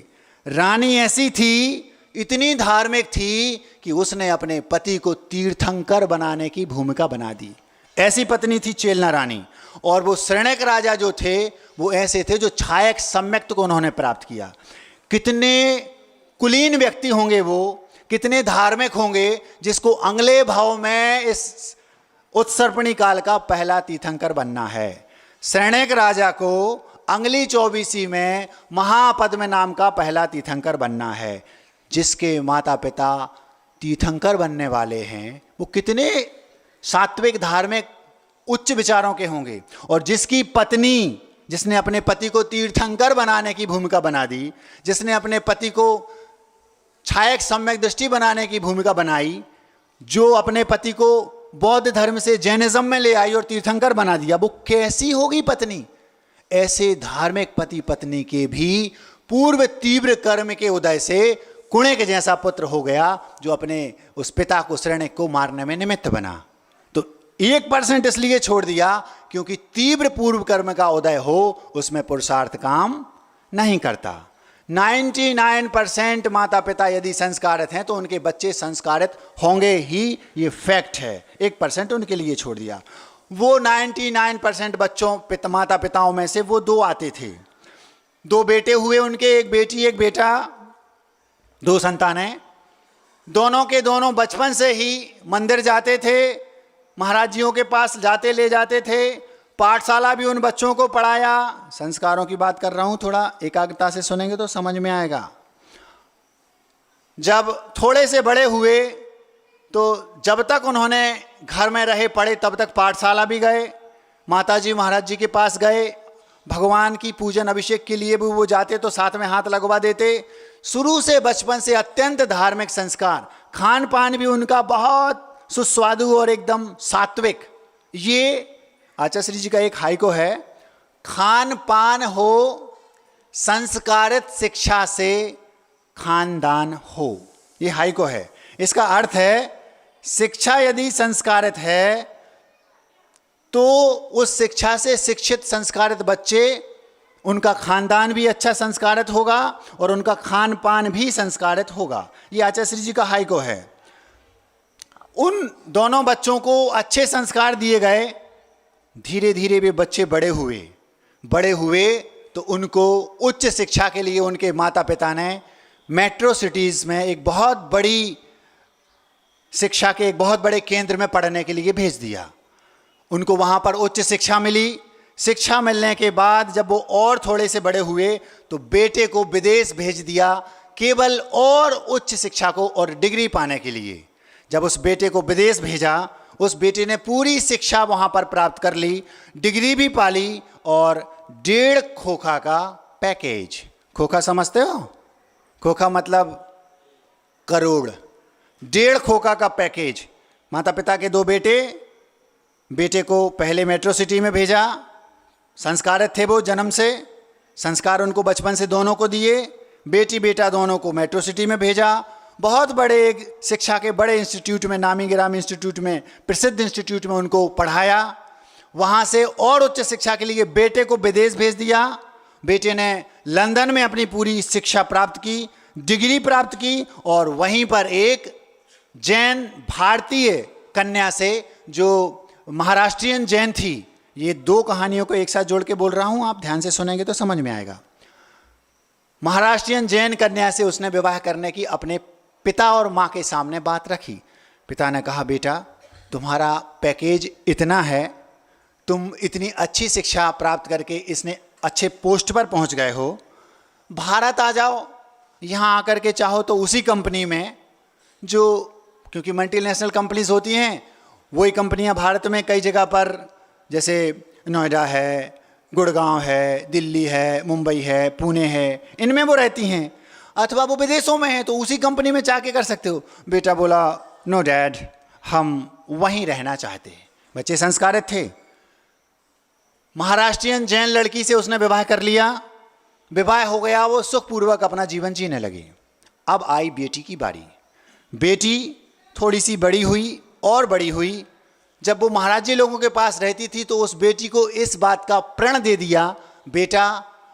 रानी ऐसी थी, इतनी धार्मिक थी कि उसने अपने पति को तीर्थंकर बनाने की भूमिका बना दी। ऐसी पत्नी थी चेलना रानी। और वो श्रेणिक राजा जो थे वो ऐसे थे जो छायक सम्यक्त को उन्होंने प्राप्त किया। कितने कुलीन व्यक्ति होंगे वो, कितने धार्मिक होंगे, जिसको अगले भाव में इस उत्सर्पणी काल का पहला तीर्थंकर बनना है। श्रेणिक राजा को अंगली 24 में महापद्म नाम का पहला तीर्थंकर बनना है। जिसके माता पिता तीर्थंकर बनने वाले हैं वो कितने सात्विक, धार्मिक, उच्च विचारों के होंगे। और जिसकी पत्नी, जिसने अपने पति को तीर्थंकर बनाने की भूमिका बना दी, जिसने अपने पति को छायक सम्यक दृष्टि बनाने की भूमिका बनाई, जो अपने पति को बौद्ध धर्म से जैनिज्म में ले आई और तीर्थंकर बना दिया, वो कैसी होगी पत्नी? ऐसे धार्मिक पति पत्नी के भी पूर्व तीव्र कर्म के उदय से कुणे के जैसा पुत्र हो गया जो अपने उस पिता को, श्रेणिक को मारने में निमित्त बना। तो 1% इसलिए छोड़ दिया क्योंकि तीव्र पूर्व कर्म का उदय हो उसमें पुरुषार्थ काम नहीं करता। 99% माता पिता यदि संस्कारित हैं तो उनके बच्चे संस्कारित होंगे ही, ये फैक्ट है। 1% उनके लिए छोड़ दिया। वो 99% बच्चों माता पिताओं में से वो 2 आते थे। 2 बेटे हुए उनके, एक बेटी एक बेटा, 2 संतानें। दोनों के दोनों बचपन से ही मंदिर जाते थे, महाराज जियों के पास जाते ले जाते थे। पाठशाला भी उन बच्चों को पढ़ाया। संस्कारों की बात कर रहा हूँ, थोड़ा एकाग्रता से सुनेंगे तो समझ में आएगा। जब थोड़े से बड़े हुए तो जब तक उन्होंने घर में रहे पढ़े तब तक पाठशाला भी गए, माताजी महाराज जी के पास गए, भगवान की पूजन अभिषेक के लिए भी वो जाते तो साथ में हाथ लगवा देते। शुरू से बचपन से अत्यंत धार्मिक संस्कार, खान पान भी उनका बहुत सुस्वादु और एकदम सात्विक। ये आचार्य श्री जी का एक हाइको है, खान पान हो संस्कारित शिक्षा से खानदान हो। ये हाइको है। इसका अर्थ है शिक्षा यदि संस्कारित है तो उस शिक्षा से शिक्षित संस्कारित बच्चे, उनका खानदान भी अच्छा संस्कारित होगा और उनका खान पान भी संस्कारित होगा। ये आचार्य श्री जी का हाइको है। उन दोनों बच्चों को अच्छे संस्कार दिए गए, धीरे धीरे वे बच्चे बड़े हुए तो उनको उच्च शिक्षा के लिए उनके माता पिता ने मेट्रो सिटीज़ में एक बहुत बड़ी शिक्षा के एक बहुत बड़े केंद्र में पढ़ने के लिए भेज दिया। उनको वहाँ पर उच्च शिक्षा मिली। शिक्षा मिलने के बाद जब वो और थोड़े से बड़े हुए तो बेटे को विदेश भेज दिया, केवल और उच्च शिक्षा को और डिग्री पाने के लिए। जब उस बेटे को विदेश भेजा, उस बेटे ने पूरी शिक्षा वहाँ पर प्राप्त कर ली, डिग्री भी पा ली और 1.5 खोखा का पैकेज। खोखा समझते हो? खोखा मतलब करोड़। 1.5 खोखा का पैकेज। माता पिता के 2 बेटे को पहले मेट्रो सिटी में भेजा। संस्कारित थे वो जन्म से, संस्कार उनको बचपन से दोनों को दिए। बेटी बेटा दोनों को मेट्रो सिटी में भेजा। बहुत बड़े एक शिक्षा के बड़े इंस्टीट्यूट में, नामी गिरामी इंस्टीट्यूट में, प्रसिद्ध इंस्टीट्यूट में उनको पढ़ाया। वहाँ से और उच्च शिक्षा के लिए बेटे को विदेश भेज दिया। बेटे ने लंदन में अपनी पूरी शिक्षा प्राप्त की, डिग्री प्राप्त की और वहीं पर एक जैन भारतीय कन्या से जो महाराष्ट्रियन जैन थी। ये 2 कहानियों को एक साथ जोड़ के बोल रहा हूँ, आप ध्यान से सुनेंगे तो समझ में आएगा। महाराष्ट्रियन जैन कन्या से उसने विवाह करने की अपने पिता और माँ के सामने बात रखी। पिता ने कहा, बेटा तुम्हारा पैकेज इतना है, तुम इतनी अच्छी शिक्षा प्राप्त करके इसने अच्छे पोस्ट पर पहुँच गए हो, भारत आ जाओ। यहाँ आकर के चाहो तो उसी कंपनी में जो, क्योंकि मल्टीनेशनल कंपनीज होती हैं, वही कंपनियाँ भारत में कई जगह पर, जैसे नोएडा है, गुड़गांव है, दिल्ली है, मुंबई है, पुणे है, इनमें वो रहती हैं। अथवा वो विदेशों में हैं तो उसी कंपनी में जाके कर सकते हो। बेटा बोला, नो डैड, हम वहीं रहना चाहते हैं। बच्चे संस्कारित थे। महाराष्ट्रियन जैन लड़की से उसने विवाह कर लिया। विवाह हो गया, वो सुखपूर्वक अपना जीवन जीने लगे। अब आई बेटी की बारी। बेटी थोड़ी सी बड़ी हुई और बड़ी हुई। जब वो महाराज जी लोगों के पास रहती थी तो उस बेटी को इस बात का प्रण दे दिया, बेटा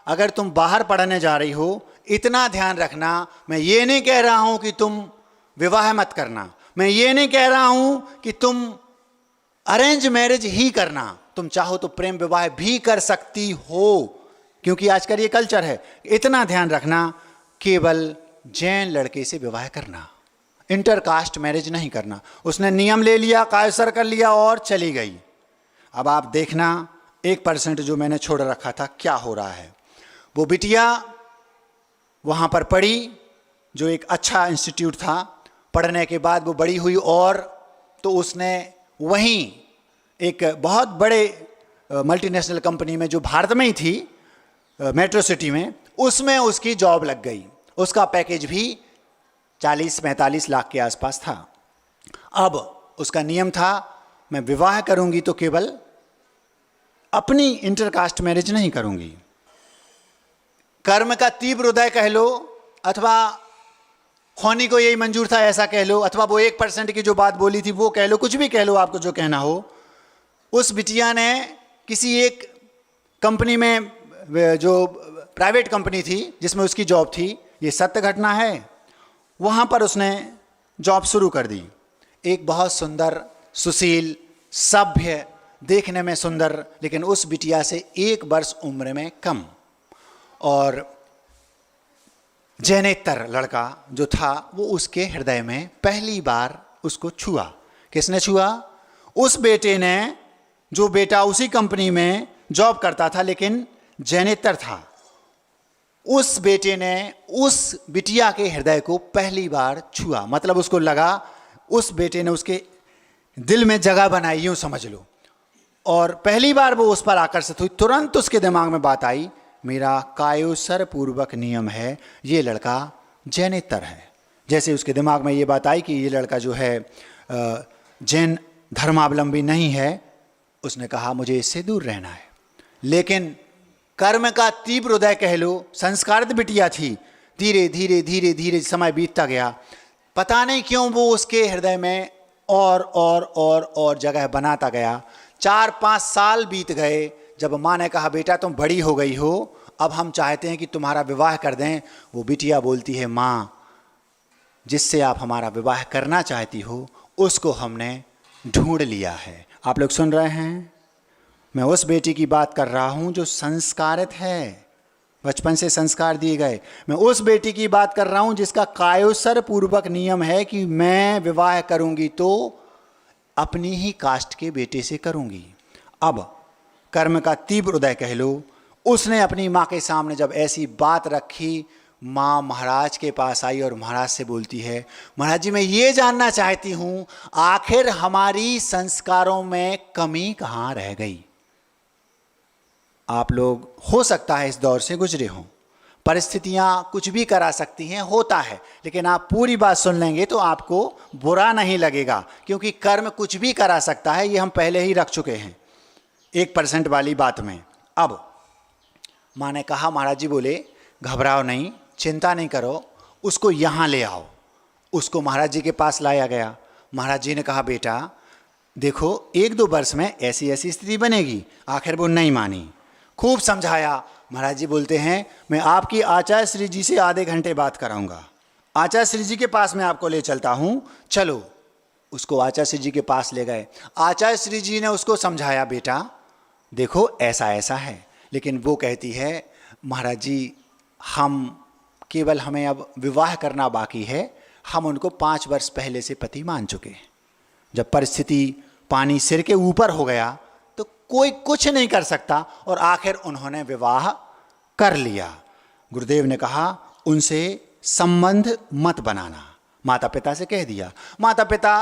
अगर तुम बाहर पढ़ने जा रही हो, इतना ध्यान रखना, मैं ये नहीं कह रहा हूँ कि तुम विवाह मत करना, मैं ये नहीं कह रहा हूँ कि तुम अरेंज मैरिज ही करना, तुम चाहो तो प्रेम विवाह भी कर सकती हो, क्योंकि आजकल ये कल्चर है। इतना ध्यान रखना, केवल जैन लड़के से विवाह करना, इंटरकास्ट मैरिज नहीं करना। उसने नियम ले लिया, कायसर कर लिया और चली गई। अब आप देखना 1% जो मैंने छोड़ रखा था क्या हो रहा है। वो बिटिया वहाँ पर पढ़ी, जो एक अच्छा इंस्टीट्यूट था। पढ़ने के बाद वो बड़ी हुई और तो उसने वहीं एक बहुत बड़े मल्टीनेशनल कंपनी में, जो भारत में ही थी, मेट्रो सिटी में, उसमें उसकी जॉब लग गई। उसका पैकेज भी 40-45 लाख के आसपास था। अब उसका नियम था, मैं विवाह करूंगी तो केवल अपनी इंटरकास्ट मैरिज नहीं करूंगी। कर्म का तीव्र उदय कह लो, अथवा खोनी को यही मंजूर था ऐसा कह लो, अथवा वो 1% की जो बात बोली थी वो कह लो, कुछ भी कह लो, आपको जो कहना हो। उस बिटिया ने किसी एक कंपनी में, जो प्राइवेट कंपनी थी जिसमें उसकी जॉब थी, ये सत्य घटना है, वहाँ पर उसने जॉब शुरू कर दी। एक बहुत सुंदर, सुशील, सभ्य, देखने में सुंदर, लेकिन उस बिटिया से 1 वर्ष उम्र में कम और जैनेतर लड़का जो था, वो उसके हृदय में पहली बार उसको छुआ। किसने छुआ? उस बेटे ने, जो बेटा उसी कंपनी में जॉब करता था लेकिन जैनेतर था। उस बेटे ने उस बिटिया के हृदय को पहली बार छुआ, मतलब उसको लगा, उस बेटे ने उसके दिल में जगह बनाई, यूं समझ लो। और पहली बार वो उस पर आकर्षित हुई। तुरंत उसके दिमाग में बात आई, मेरा कायोसर पूर्वक नियम है, ये लड़का जैनेतर है। जैसे उसके दिमाग में ये बात आई कि ये लड़का जो है जैन धर्मावलंबी नहीं है, उसने कहा मुझे इससे दूर रहना है। लेकिन कर्म का तीव्र उदय कह लो, संस्कारित बिटिया थी, धीरे धीरे धीरे धीरे समय बीतता गया, पता नहीं क्यों वो उसके हृदय में और जगह बनाता गया। 4-5 साल बीत गए। जब माँ ने कहा बेटा तुम बड़ी हो गई हो, अब हम चाहते हैं कि तुम्हारा विवाह कर दें, वो बिटिया बोलती है माँ जिससे आप हमारा विवाह करना चाहती हो उसको हमने ढूंढ लिया है। आप लोग सुन रहे हैं? मैं उस बेटी की बात कर रहा हूं जो संस्कारित है, बचपन से संस्कार दिए गए। मैं उस बेटी की बात कर रहा हूं जिसका कायोत्सर्ग पूर्वक नियम है कि मैं विवाह करूंगी तो अपनी ही कास्ट के बेटे से करूंगी। अब कर्म का तीव्र उदय कह लो, उसने अपनी माँ के सामने जब ऐसी बात रखी, माँ महाराज के पास आई और महाराज से बोलती है महाराज जी मैं ये जानना चाहती हूँ आखिर हमारी संस्कारों में कमी कहाँ रह गई। आप लोग हो सकता है इस दौर से गुजरे हों, परिस्थितियाँ कुछ भी करा सकती हैं, होता है, लेकिन आप पूरी बात सुन लेंगे तो आपको बुरा नहीं लगेगा, क्योंकि कर्म कुछ भी करा सकता है, ये हम पहले ही रख चुके हैं 1% वाली बात में। अब माँ ने कहा, महाराज जी बोले घबराओ नहीं, चिंता नहीं करो, उसको यहाँ ले आओ। उसको महाराज जी के पास लाया गया। महाराज जी ने कहा बेटा देखो 1-2 वर्ष में ऐसी ऐसी स्थिति बनेगी। आखिर वो नहीं मानी, खूब समझाया। महाराज जी बोलते हैं मैं आपकी आचार्य श्री जी से आधे घंटे बात कराऊंगा, आचार्य श्री जी के पास मैं आपको ले चलता हूँ, चलो। उसको आचार्य श्री जी के पास ले गए। आचार्य श्री जी ने उसको समझाया बेटा देखो ऐसा ऐसा है, लेकिन वो कहती है महाराज जी हम केवल हमें अब विवाह करना बाकी है, हम उनको 5 वर्ष पहले से पति मान चुके हैं। जब परिस्थिति पानी सिर के ऊपर हो गया तो कोई कुछ नहीं कर सकता, और आखिर उन्होंने विवाह कर लिया। गुरुदेव ने कहा उनसे संबंध मत बनाना, माता पिता से कह दिया। माता पिता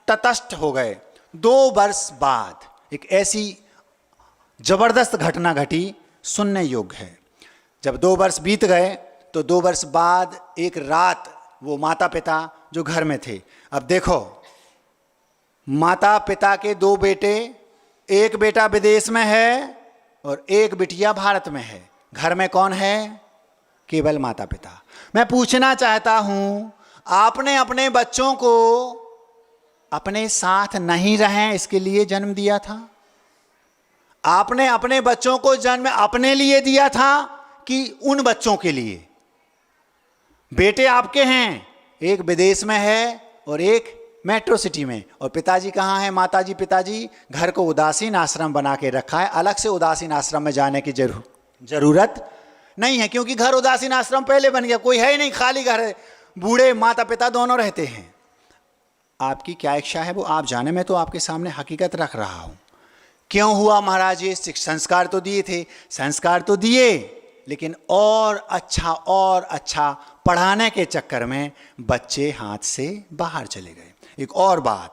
तटस्थ हो गए। 2 वर्ष बाद एक ऐसी जबरदस्त घटना घटी, सुनने योग्य है। जब 2 वर्ष बीत गए तो 2 वर्ष बाद एक रात वो माता पिता जो घर में थे, अब देखो माता पिता के 2 बेटे, एक बेटा विदेश में है और एक बिटिया भारत में है, घर में कौन है? केवल माता पिता। मैं पूछना चाहता हूं आपने अपने बच्चों को अपने साथ नहीं रहें इसके लिए जन्म दिया था? आपने अपने बच्चों को जन्म अपने लिए दिया था कि उन बच्चों के लिए? बेटे आपके हैं, एक विदेश में है और एक मेट्रो सिटी में, और पिताजी कहाँ हैं? माताजी पिताजी घर को उदासीन आश्रम बना के रखा है, अलग से उदासीन आश्रम में जाने की जरूरत नहीं है, क्योंकि घर उदासीन आश्रम पहले बन गया, कोई है ही नहीं, खाली घर है, बूढ़े माता पिता दोनों रहते हैं। आपकी क्या इच्छा है वो आप जाने, मैं तो आपके सामने हकीकत रख रहा हूं। क्यों हुआ महाराज ये? संस्कार तो दिए थे, संस्कार तो दिए, लेकिन और अच्छा पढ़ाने के चक्कर में बच्चे हाथ से बाहर चले गए। एक और बात,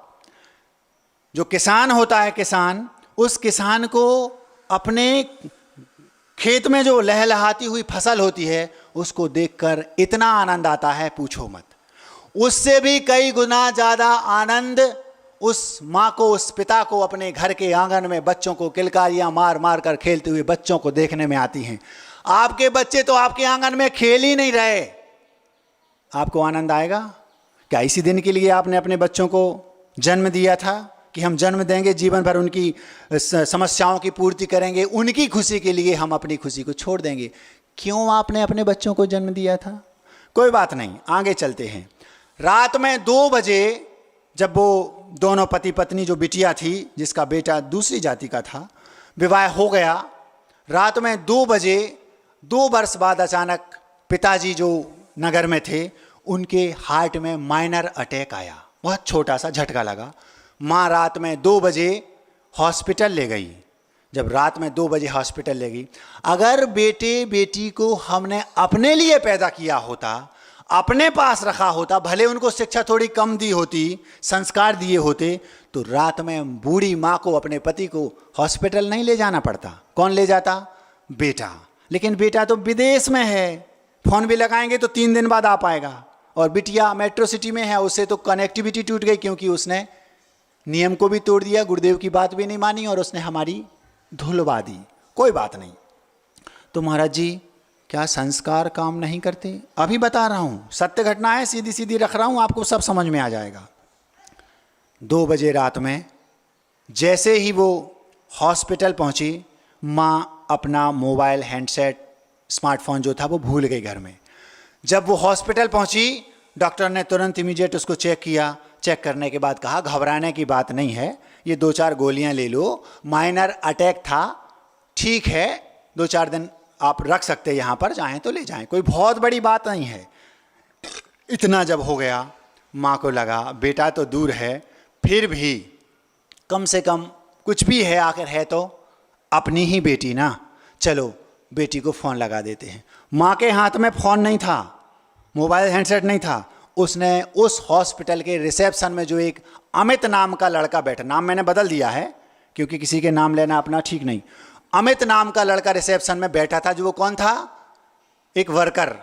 जो किसान होता है, किसान, उस किसान को अपने खेत में जो लहलहाती हुई फसल होती है उसको देखकर इतना आनंद आता है पूछो मत। उससे भी कई गुना ज्यादा आनंद उस माँ को, उस पिता को अपने घर के आंगन में बच्चों को किलकारियां मार मार कर खेलते हुए बच्चों को देखने में आती हैं। आपके बच्चे तो आपके आंगन में खेल ही नहीं रहे, आपको आनंद आएगा क्या? इसी दिन के लिए आपने अपने बच्चों को जन्म दिया था कि हम जन्म देंगे, जीवन भर उनकी समस्याओं की पूर्ति करेंगे, उनकी खुशी के लिए हम अपनी खुशी को छोड़ देंगे। क्यों आपने अपने बच्चों को जन्म दिया था? कोई बात नहीं, आगे चलते हैं। रात में 2 बजे जब वो दोनों पति पत्नी, जो बिटिया थी जिसका बेटा दूसरी जाति का था, विवाह हो गया, रात में 2 बजे 2 वर्ष बाद अचानक पिताजी जो नगर में थे उनके हार्ट में माइनर अटैक आया, बहुत छोटा सा झटका लगा। माँ रात में 2 बजे हॉस्पिटल ले गई। जब रात में 2 बजे हॉस्पिटल ले गई, अगर बेटे बेटी को हमने अपने लिए पैदा किया होता, अपने पास रखा होता, भले उनको शिक्षा थोड़ी कम दी होती, संस्कार दिए होते, तो रात में बूढ़ी माँ को, अपने पति को हॉस्पिटल नहीं ले जाना पड़ता। कौन ले जाता? बेटा। लेकिन बेटा तो विदेश में है, फोन भी लगाएंगे तो 3 दिन बाद आ पाएगा, और बिटिया मेट्रो सिटी में है, उससे तो कनेक्टिविटी टूट गई क्योंकि उसने नियम को भी तोड़ दिया, गुरुदेव की बात भी नहीं मानी और उसने हमारी धुलवा दी। कोई बात नहीं। तो महाराज जी क्या संस्कार काम नहीं करते? अभी बता रहा हूँ, सत्य घटना है, सीधी सीधी रख रहा हूँ, आपको सब समझ में आ जाएगा। 2 बजे रात में जैसे ही वो हॉस्पिटल पहुँची, माँ अपना मोबाइल, हैंडसेट, स्मार्टफोन जो था वो भूल गई घर में। जब वो हॉस्पिटल पहुँची, डॉक्टर ने तुरंत इमीडिएट उसको चेक किया। चेक करने के बाद कहा घबराने की बात नहीं है, ये 2-4 गोलियां ले लो, माइनर अटैक था, ठीक है, 2-4 दिन आप रख सकते हैं यहाँ पर, चाहें तो ले जाएं, कोई बहुत बड़ी बात नहीं है। इतना जब हो गया, माँ को लगा बेटा तो दूर है, फिर भी कम से कम कुछ भी है, आखिर है तो अपनी ही बेटी ना, चलो बेटी को फ़ोन लगा देते हैं। माँ के हाथ में फ़ोन नहीं था, मोबाइल हैंडसेट नहीं था। उसने उस हॉस्पिटल के रिसेप्शन में जो एक अमित नाम का लड़का बैठा, नाम मैंने बदल दिया है क्योंकि किसी के नाम लेना अपना ठीक नहीं, अमित नाम का लड़का रिसेप्शन में बैठा था। जो वो कौन था? एक वर्कर,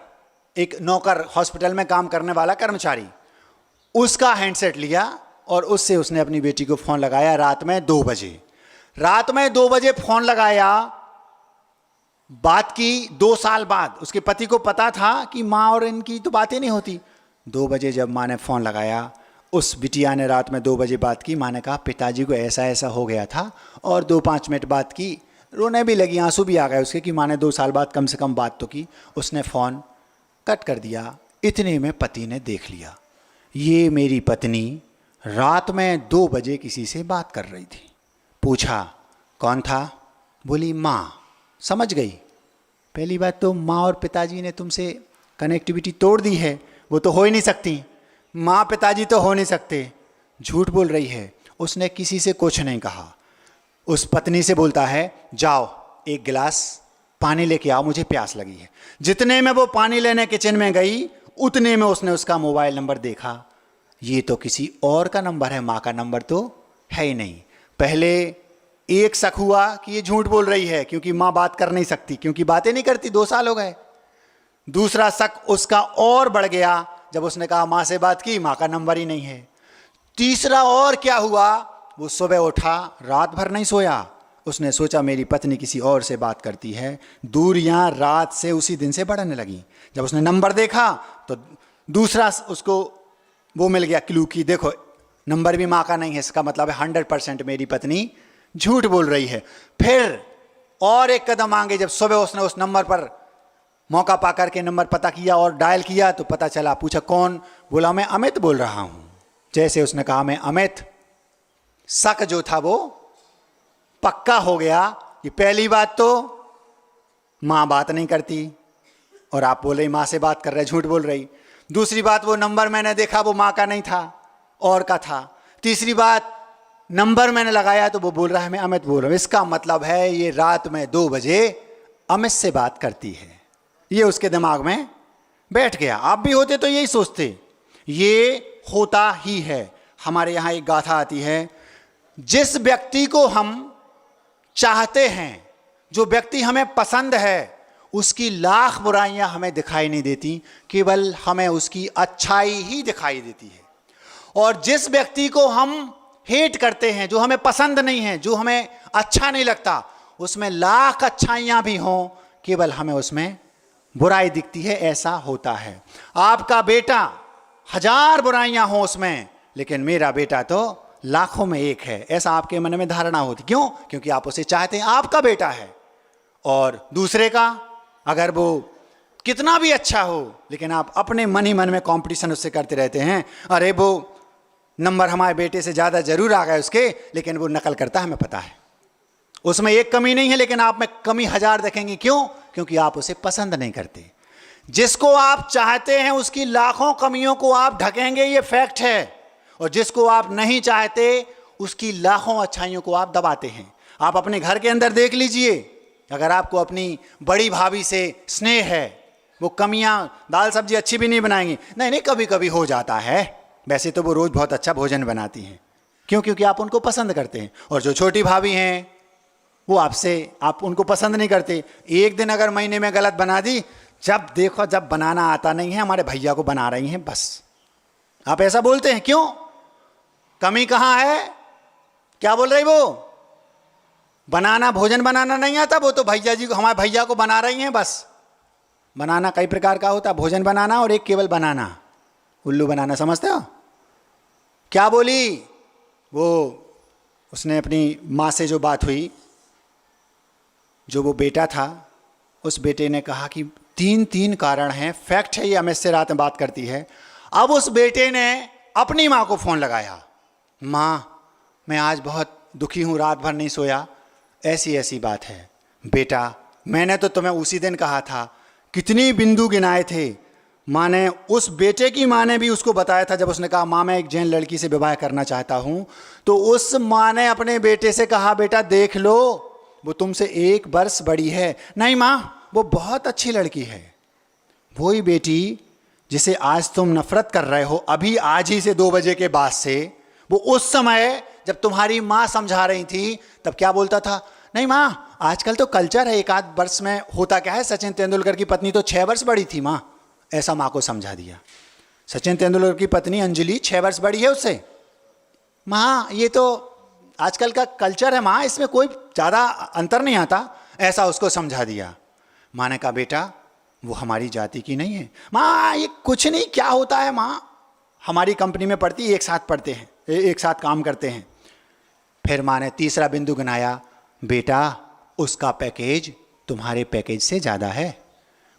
एक नौकर, हॉस्पिटल में काम करने वाला कर्मचारी। उसका हैंडसेट लिया और उससे उसने अपनी बेटी को फ़ोन लगाया रात में 2 बजे। रात में 2 बजे फ़ोन लगाया, बात की 2 साल बाद। उसके पति को पता था कि माँ और इनकी तो बातें नहीं होती। 2 बजे जब माँ ने फ़ोन लगाया, उस बिटिया ने रात में 2 बजे बात की। माँ ने कहा पिताजी को ऐसा ऐसा हो गया था, और 2-5 मिनट बात की, रोने भी लगी, आंसू भी आ गए उसके कि माँ ने 2 साल बाद कम से कम बात तो की। उसने फ़ोन कट कर दिया। इतने में पति ने देख लिया, ये मेरी पत्नी रात में 2 बजे किसी से बात कर रही थी। पूछा कौन था? बोली माँ। समझ गई। पहली बात तो माँ और पिताजी ने तुमसे कनेक्टिविटी तोड़ दी है, वो तो हो ही नहीं सकती, माँ पिताजी तो हो नहीं सकते। झूठ बोल रही है। उसने किसी से कुछ नहीं कहा। उस पत्नी से बोलता है जाओ 1 गिलास पानी लेके आओ, मुझे प्यास लगी है। जितने में वो पानी लेने किचन में गई, उतने में उसने उसका मोबाइल नंबर देखा। ये तो किसी और का नंबर है, माँ का नंबर तो है ही नहीं। पहले एक शक हुआ कि ये झूठ बोल रही है क्योंकि माँ बात कर नहीं सकती, क्योंकि बातें नहीं करती, 2 साल हो गए। दूसरा शक उसका और बढ़ गया जब उसने कहा माँ से बात की, माँ का नंबर ही नहीं है। तीसरा और क्या हुआ, वो सुबह उठा, रात भर नहीं सोया। उसने सोचा मेरी पत्नी किसी और से बात करती है। दूरियां रात से उसी दिन से बढ़ने लगी। जब उसने नंबर देखा तो दूसरा उसको वो मिल गया क्लू की देखो नंबर भी माँ का नहीं है, इसका मतलब है 100% मेरी पत्नी झूठ बोल रही है। फिर और एक कदम आगे, जब सुबह उसने उस नंबर पर मौका पाकर के नंबर पता किया और डायल किया तो पता चला। पूछा कौन? बोला मैं अमित बोल रहा हूं। जैसे उसने कहा मैं अमित, शक जो था वो पक्का हो गया कि पहली बात तो माँ बात नहीं करती और आप बोल रही माँ से बात कर रहे, झूठ बोल रही। दूसरी बात वो नंबर मैंने देखा वो माँ का नहीं था और का था। तीसरी बात नंबर मैंने लगाया तो वो बोल रहा है मैं अमित बोल रहा हूं। इसका मतलब है ये रात में 2 बजे अमित से बात करती है। ये उसके दिमाग में बैठ गया। आप भी होते तो यही सोचते। ये होता ही है। हमारे यहाँ एक गाथा आती है, जिस व्यक्ति को हम चाहते हैं, जो व्यक्ति हमें पसंद है, उसकी लाख बुराइयां हमें दिखाई नहीं देती, केवल हमें उसकी अच्छाई ही दिखाई देती है। और जिस व्यक्ति को हम हेट करते हैं, जो हमें पसंद नहीं है, जो हमें अच्छा नहीं लगता, उसमें लाख अच्छाइयां भी हों, केवल हमें उसमें बुराई दिखती है। ऐसा होता है। आपका बेटा 1000 बुराइयां हों उसमें, लेकिन मेरा बेटा तो लाखों में एक है, ऐसा आपके मन में धारणा होती। क्यों? क्योंकि आप उसे चाहते हैं, आपका बेटा है। और दूसरे का अगर वो कितना भी अच्छा हो, लेकिन आप अपने मन ही मन में कंपटीशन उससे करते रहते हैं। अरे वो नंबर हमारे बेटे से ज़्यादा जरूर आ गए उसके, लेकिन वो नकल करता है, हमें पता है, उसमें एक कमी नहीं है, लेकिन आप में कमी 1000 देखेंगे। क्यों? क्योंकि आप उसे पसंद नहीं करते। जिसको आप चाहते हैं उसकी लाखों कमियों को आप ढकेंगे, ये फैक्ट है। और जिसको आप नहीं चाहते उसकी लाखों अच्छाइयों को आप दबाते हैं। आप अपने घर के अंदर देख लीजिए, अगर आपको अपनी बड़ी भाभी से स्नेह है, वो कमियां, दाल सब्जी अच्छी भी नहीं बनाएंगी, नहीं कभी कभी हो जाता है, वैसे तो वो रोज बहुत अच्छा भोजन बनाती हैं। क्यों? क्योंकि आप उनको पसंद करते हैं। और जो छोटी भाभी हैं वो आप उनको पसंद नहीं करते। एक दिन अगर महीने में गलत बना दी, जब देखो जब बनाना आता नहीं है, हमारे भैया को बना रही हैं, बस आप ऐसा बोलते हैं। क्यों? कमी कहाँ है? क्या बोल रही वो? बनाना, भोजन बनाना नहीं आता, वो तो भैया जी को, हमारे भैया को बना रही हैं बस। बनाना कई प्रकार का होता है, भोजन बनाना और एक केवल बनाना, उल्लू बनाना, समझते हो? क्या बोली वो? उसने अपनी माँ से जो बात हुई, जो वो बेटा था, उस बेटे ने कहा कि 3 कारण हैं, फैक्ट है ये, हमें से रात में बात करती है। अब उस बेटे ने अपनी माँ को फ़ोन लगाया, माँ मैं आज बहुत दुखी हूँ, रात भर नहीं सोया, ऐसी ऐसी बात है। बेटा मैंने तो तुम्हें उसी दिन कहा था, कितनी बिंदु गिनाए थे। माँ ने, उस बेटे की माँ ने भी उसको बताया था, जब उसने कहा माँ मैं एक जैन लड़की से विवाह करना चाहता हूँ, तो उस माँ ने अपने बेटे से कहा बेटा देख लो, वो तुमसे 1 वर्ष बड़ी है। नहीं माँ, वो बहुत अच्छी लड़की है। वही बेटी जिसे आज तुम नफरत कर रहे हो, अभी आज ही से 2 बजे के बाद से, वो उस समय जब तुम्हारी माँ समझा रही थी तब क्या बोलता था? नहीं माँ, आजकल तो कल्चर है, 1 आध वर्ष में होता क्या है, सचिन तेंदुलकर की पत्नी तो 6 वर्ष बड़ी थी माँ, ऐसा माँ को समझा दिया। सचिन तेंदुलकर की पत्नी अंजलि 6 वर्ष बड़ी है उससे। माँ ये तो आजकल का कल्चर है माँ, इसमें कोई ज़्यादा अंतर नहीं आता, ऐसा उसको समझा दिया। माँ ने कहा बेटा वो हमारी जाति की नहीं है। माँ ये कुछ नहीं, क्या होता है माँ, हमारी कंपनी में पढ़ती, एक साथ पढ़ते हैं, एक साथ काम करते हैं। फिर माँ ने तीसरा बिंदु गिनाया, बेटा उसका पैकेज तुम्हारे पैकेज से ज़्यादा है,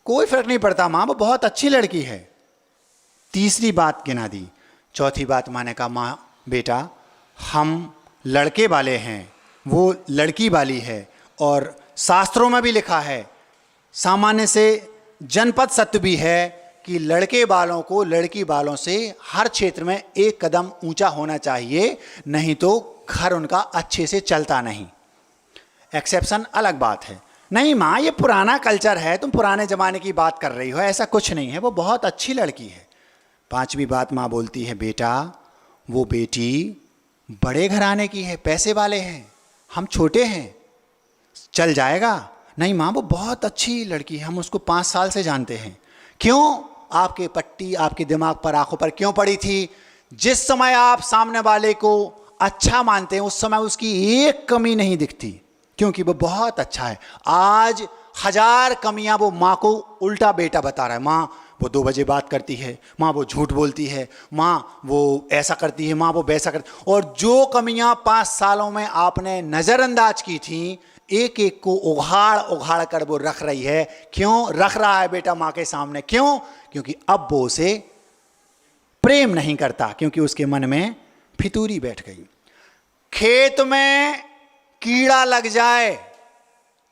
कोई फर्क नहीं पड़ता माँ, वो बहुत अच्छी लड़की है। तीसरी बात गिना दी। चौथी बात माँ ने कहा, माँ बेटा हम लड़के वाले हैं, वो लड़की वाली है, और शास्त्रों में भी लिखा है, सामान्य से जनपद सत्य भी है कि लड़के वालों को लड़की वालों से हर क्षेत्र में 1 कदम ऊंचा होना चाहिए, नहीं तो घर उनका अच्छे से चलता नहीं। एक्सेप्शन अलग बात है। नहीं माँ ये पुराना कल्चर है, तुम पुराने ज़माने की बात कर रही हो, ऐसा कुछ नहीं है, वो बहुत अच्छी लड़की है। 5वीं बात माँ बोलती है, बेटा वो बेटी बड़े घराने की है, पैसे वाले हैं, हम छोटे हैं, चल जाएगा। नहीं माँ वो बहुत अच्छी लड़की है, हम उसको 5 साल से जानते हैं। क्यों? आपके पट्टी आपके दिमाग पर, आंखों पर क्यों पड़ी थी? जिस समय आप सामने वाले को अच्छा मानते हैं उस समय उसकी एक कमी नहीं दिखती, क्योंकि वो बहुत अच्छा है। आज 1000 कमियां वो माँ को उल्टा बेटा बता रहा है, माँ वो 2 बजे बात करती है, माँ वो झूठ बोलती है, माँ वो ऐसा करती है, माँ वो वैसा करती। और जो कमियां 5 सालों में आपने नज़रअंदाज की थी, एक एक को उघाड़ उघाड़ कर वो रख रही है। क्यों रख रहा है बेटा माँ के सामने? क्यों? क्योंकि अब वो उसे प्रेम नहीं करता, क्योंकि उसके मन में फितूरी बैठ गई। खेत में कीड़ा लग जाए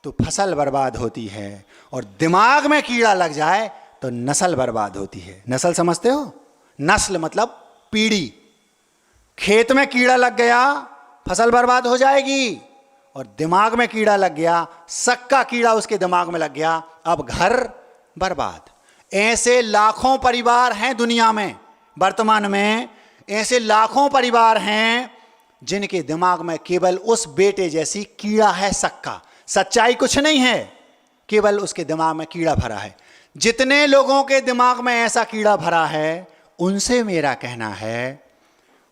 तो फसल बर्बाद होती है, और दिमाग में कीड़ा लग जाए तो नस्ल बर्बाद होती है। नस्ल समझते हो? नस्ल मतलब पीढ़ी। खेत में कीड़ा लग गया, फसल बर्बाद हो जाएगी, और दिमाग में कीड़ा लग गया, शक का कीड़ा उसके दिमाग में लग गया, अब घर बर्बाद। ऐसे लाखों परिवार हैं दुनिया में, वर्तमान में ऐसे लाखों परिवार हैं जिनके दिमाग में केवल उस बेटे जैसी कीड़ा है, शक का। सच्चाई कुछ नहीं है, केवल उसके दिमाग में कीड़ा भरा है। जितने लोगों के दिमाग में ऐसा कीड़ा भरा है, उनसे मेरा कहना है,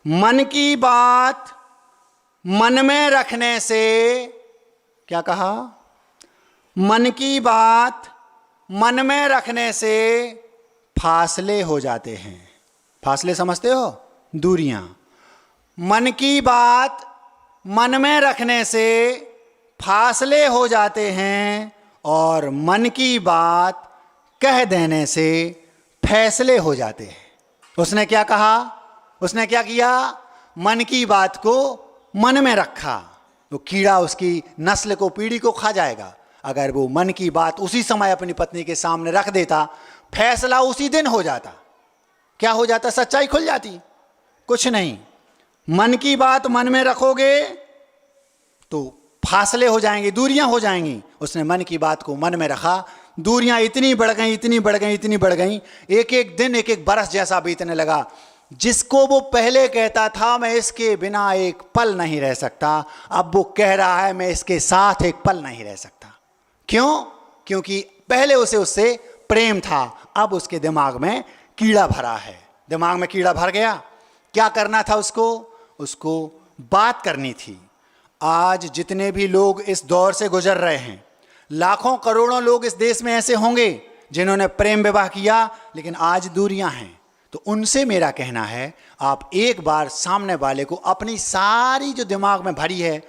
मन की बात मन में रखने से, क्या कहा? मन की बात मन में रखने से फासले हो जाते हैं। फासले समझते हो? दूरियां। मन की बात मन में रखने से फासले हो जाते हैं, और मन की बात कह देने से फैसले हो जाते हैं। उसने क्या कहा? उसने क्या किया? मन की बात को मन में रखा, वो कीड़ा उसकी नस्ल को, पीढ़ी को खा जाएगा। अगर वो मन की बात उसी समय अपनी पत्नी के सामने रख देता, फैसला उसी दिन हो जाता। क्या हो जाता? सच्चाई खुल जाती। कुछ नहीं, मन की बात मन में रखोगे तो फासले हो जाएंगे, दूरियां हो जाएंगी। उसने मन की बात को मन में रखा, दूरियां इतनी बढ़ गई, इतनी बढ़ गई, इतनी बढ़ गई, एक एक दिन एक एक बरस जैसा बीतने लगा। जिसको वो पहले कहता था मैं इसके बिना एक पल नहीं रह सकता, अब वो कह रहा है मैं इसके साथ एक पल नहीं रह सकता। क्यों? क्योंकि पहले उसे उससे प्रेम था, अब उसके दिमाग में कीड़ा भरा है। दिमाग में कीड़ा भर गया, क्या करना था उसको? उसको बात करनी थी। आज जितने भी लोग इस दौर से गुजर रहे हैं, लाखों करोड़ों लोग इस देश में ऐसे होंगे जिन्होंने प्रेम विवाह किया, लेकिन आज दूरियां हैं। तो उनसे मेरा कहना है, आप एक बार सामने वाले को अपनी सारी जो दिमाग में भरी है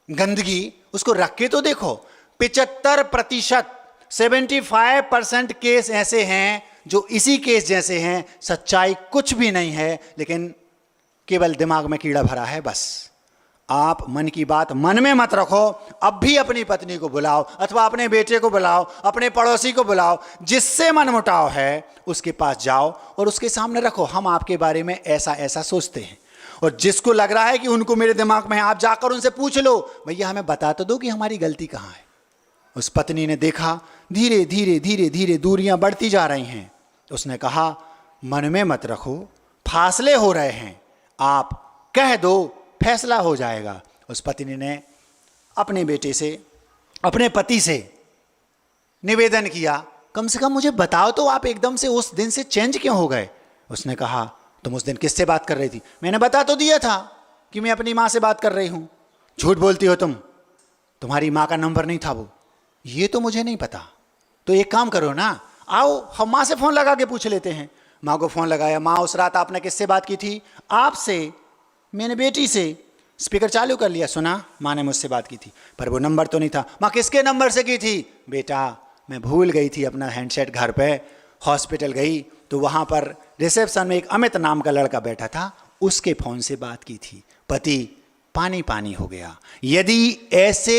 गंदगी, उसको रख के तो देखो। 75%, 75% केस ऐसे हैं जो इसी केस जैसे हैं। सच्चाई कुछ भी नहीं है, लेकिन केवल दिमाग में कीड़ा भरा है बस। आप मन की बात मन में मत रखो। अब भी अपनी पत्नी को बुलाओ, अथवा अपने बेटे को बुलाओ, अपने पड़ोसी को बुलाओ, जिससे मनमुटाव है उसके पास जाओ और उसके सामने रखो, हम आपके बारे में ऐसा ऐसा सोचते हैं। और जिसको लग रहा है कि उनको मेरे दिमाग में है, आप जाकर उनसे पूछ लो, भैया हमें बता तो दो कि हमारी गलती कहाँ है। उस पत्नी ने देखा धीरे धीरे धीरे धीरे दूरियां बढ़ती जा रही हैं। उसने कहा, मन में मत रखो, फासले हो रहे हैं, आप कह दो, फैसला हो जाएगा। उस पत्नी ने अपने बेटे से, अपने पति से निवेदन किया, कम से कम मुझे बताओ तो आप एकदम से उस दिन से चेंज क्यों हो गए। उसने कहा, तुम उस दिन किससे बात कर रही थी? मैंने बता तो दिया था कि मैं अपनी माँ से बात कर रही हूँ। झूठ बोलती हो तुम, तुम्हारी माँ का नंबर नहीं था वो। ये तो मुझे नहीं पता। तो एक काम करो ना, आओ हम माँ से फ़ोन लगा के पूछ लेते हैं। माँ को फ़ोन लगाया, माँ उस रात आपने किससे बात की थी? आपसे। मैंने बेटी से। स्पीकर चालू कर लिया, सुना, माँ ने मुझसे बात की थी, पर वो नंबर तो नहीं था। माँ किसके नंबर से की थी? बेटा मैं भूल गई थी अपना हैंडसेट घर पे। हॉस्पिटल गई तो वहाँ पर रिसेप्शन में एक अमित नाम का लड़का बैठा था, उसके फ़ोन से बात की थी। पति पानी पानी हो गया। यदि ऐसे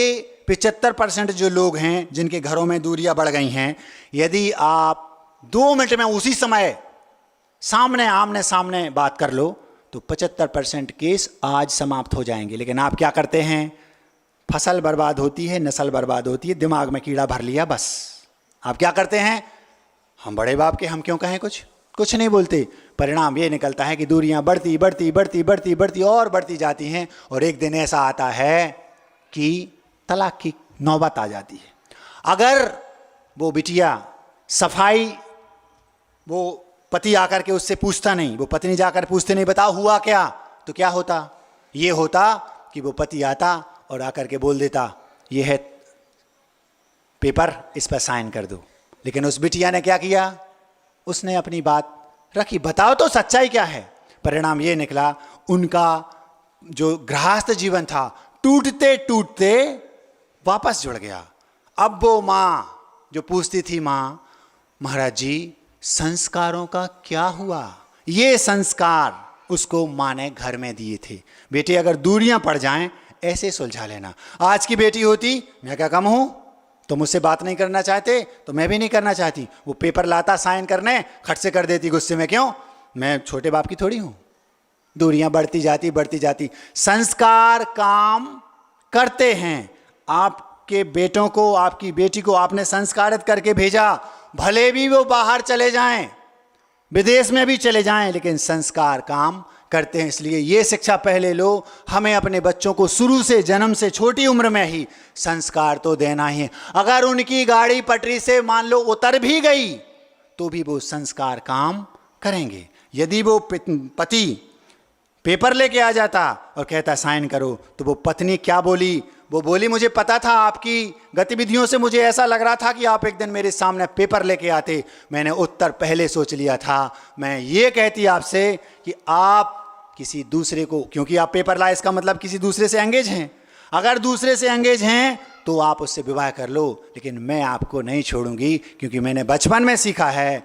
75% जो लोग हैं जिनके घरों में दूरियां बढ़ गई हैं, यदि आप 2 मिनट में उसी समय सामने आमने सामने बात कर लो तो 75% केस आज समाप्त हो जाएंगे। लेकिन आप क्या करते हैं? फसल बर्बाद होती है, नस्ल बर्बाद होती है, दिमाग में कीड़ा भर लिया बस। आप क्या करते हैं? हम बड़े बाप के, हम क्यों कहें, कुछ नहीं बोलते। परिणाम ये निकलता है कि दूरियां बढ़ती बढ़ती बढ़ती बढ़ती बढ़ती और बढ़ती जाती हैं, और एक दिन ऐसा आता है कि तलाक की नौबत आ जाती है। अगर वो बिटिया सफाई, वो पति आकर के उससे पूछता नहीं, वो पत्नी जाकर पूछते नहीं, बताओ हुआ क्या, तो क्या होता? ये होता कि वो पति आता और आकर के बोल देता, ये है पेपर, इस पर साइन कर दो। लेकिन उस बिटिया ने क्या किया? उसने अपनी बात रखी, बताओ तो सच्चाई क्या है। परिणाम ये निकला, उनका जो गृहस्थ जीवन था टूटते टूटते वापस जुड़ गया। अब वो माँ जो पूछती थी, माँ महाराज जी संस्कारों का क्या हुआ? ये संस्कार उसको माँ ने घर में दिए थे, बेटे अगर दूरियां पड़ जाएं ऐसे सुलझा लेना। आज की बेटी होती, मैं क्या कम हूं, तो मुझसे बात नहीं करना चाहते तो मैं भी नहीं करना चाहती। वो पेपर लाता साइन करने, खट से कर देती गुस्से में, क्यों, मैं छोटे बाप की थोड़ी हूं। दूरियां बढ़ती जाती बढ़ती जाती। संस्कार काम करते हैं। आपके बेटों को, आपकी बेटी को आपने संस्कारित करके भेजा, भले भी वो बाहर चले जाएं, विदेश में भी चले जाएं, लेकिन संस्कार काम करते हैं। इसलिए ये शिक्षा पहले लो, हमें अपने बच्चों को शुरू से, जन्म से, छोटी उम्र में ही संस्कार तो देना ही है। अगर उनकी गाड़ी पटरी से मान लो उतर भी गई तो भी वो संस्कार काम करेंगे। यदि वो पति पेपर लेके आ जाता और कहता साइन करो, तो वो पत्नी क्या बोली? वो बोली, मुझे पता था आपकी गतिविधियों से, मुझे ऐसा लग रहा था कि आप एक दिन मेरे सामने पेपर लेके आते, मैंने उत्तर पहले सोच लिया था। मैं ये कहती आपसे कि आप किसी दूसरे को, क्योंकि आप पेपर लाए इसका मतलब किसी दूसरे से एंगेज हैं। अगर दूसरे से एंगेज हैं तो आप उससे विवाह कर लो, लेकिन मैं आपको नहीं छोड़ूंगी, क्योंकि मैंने बचपन में सीखा है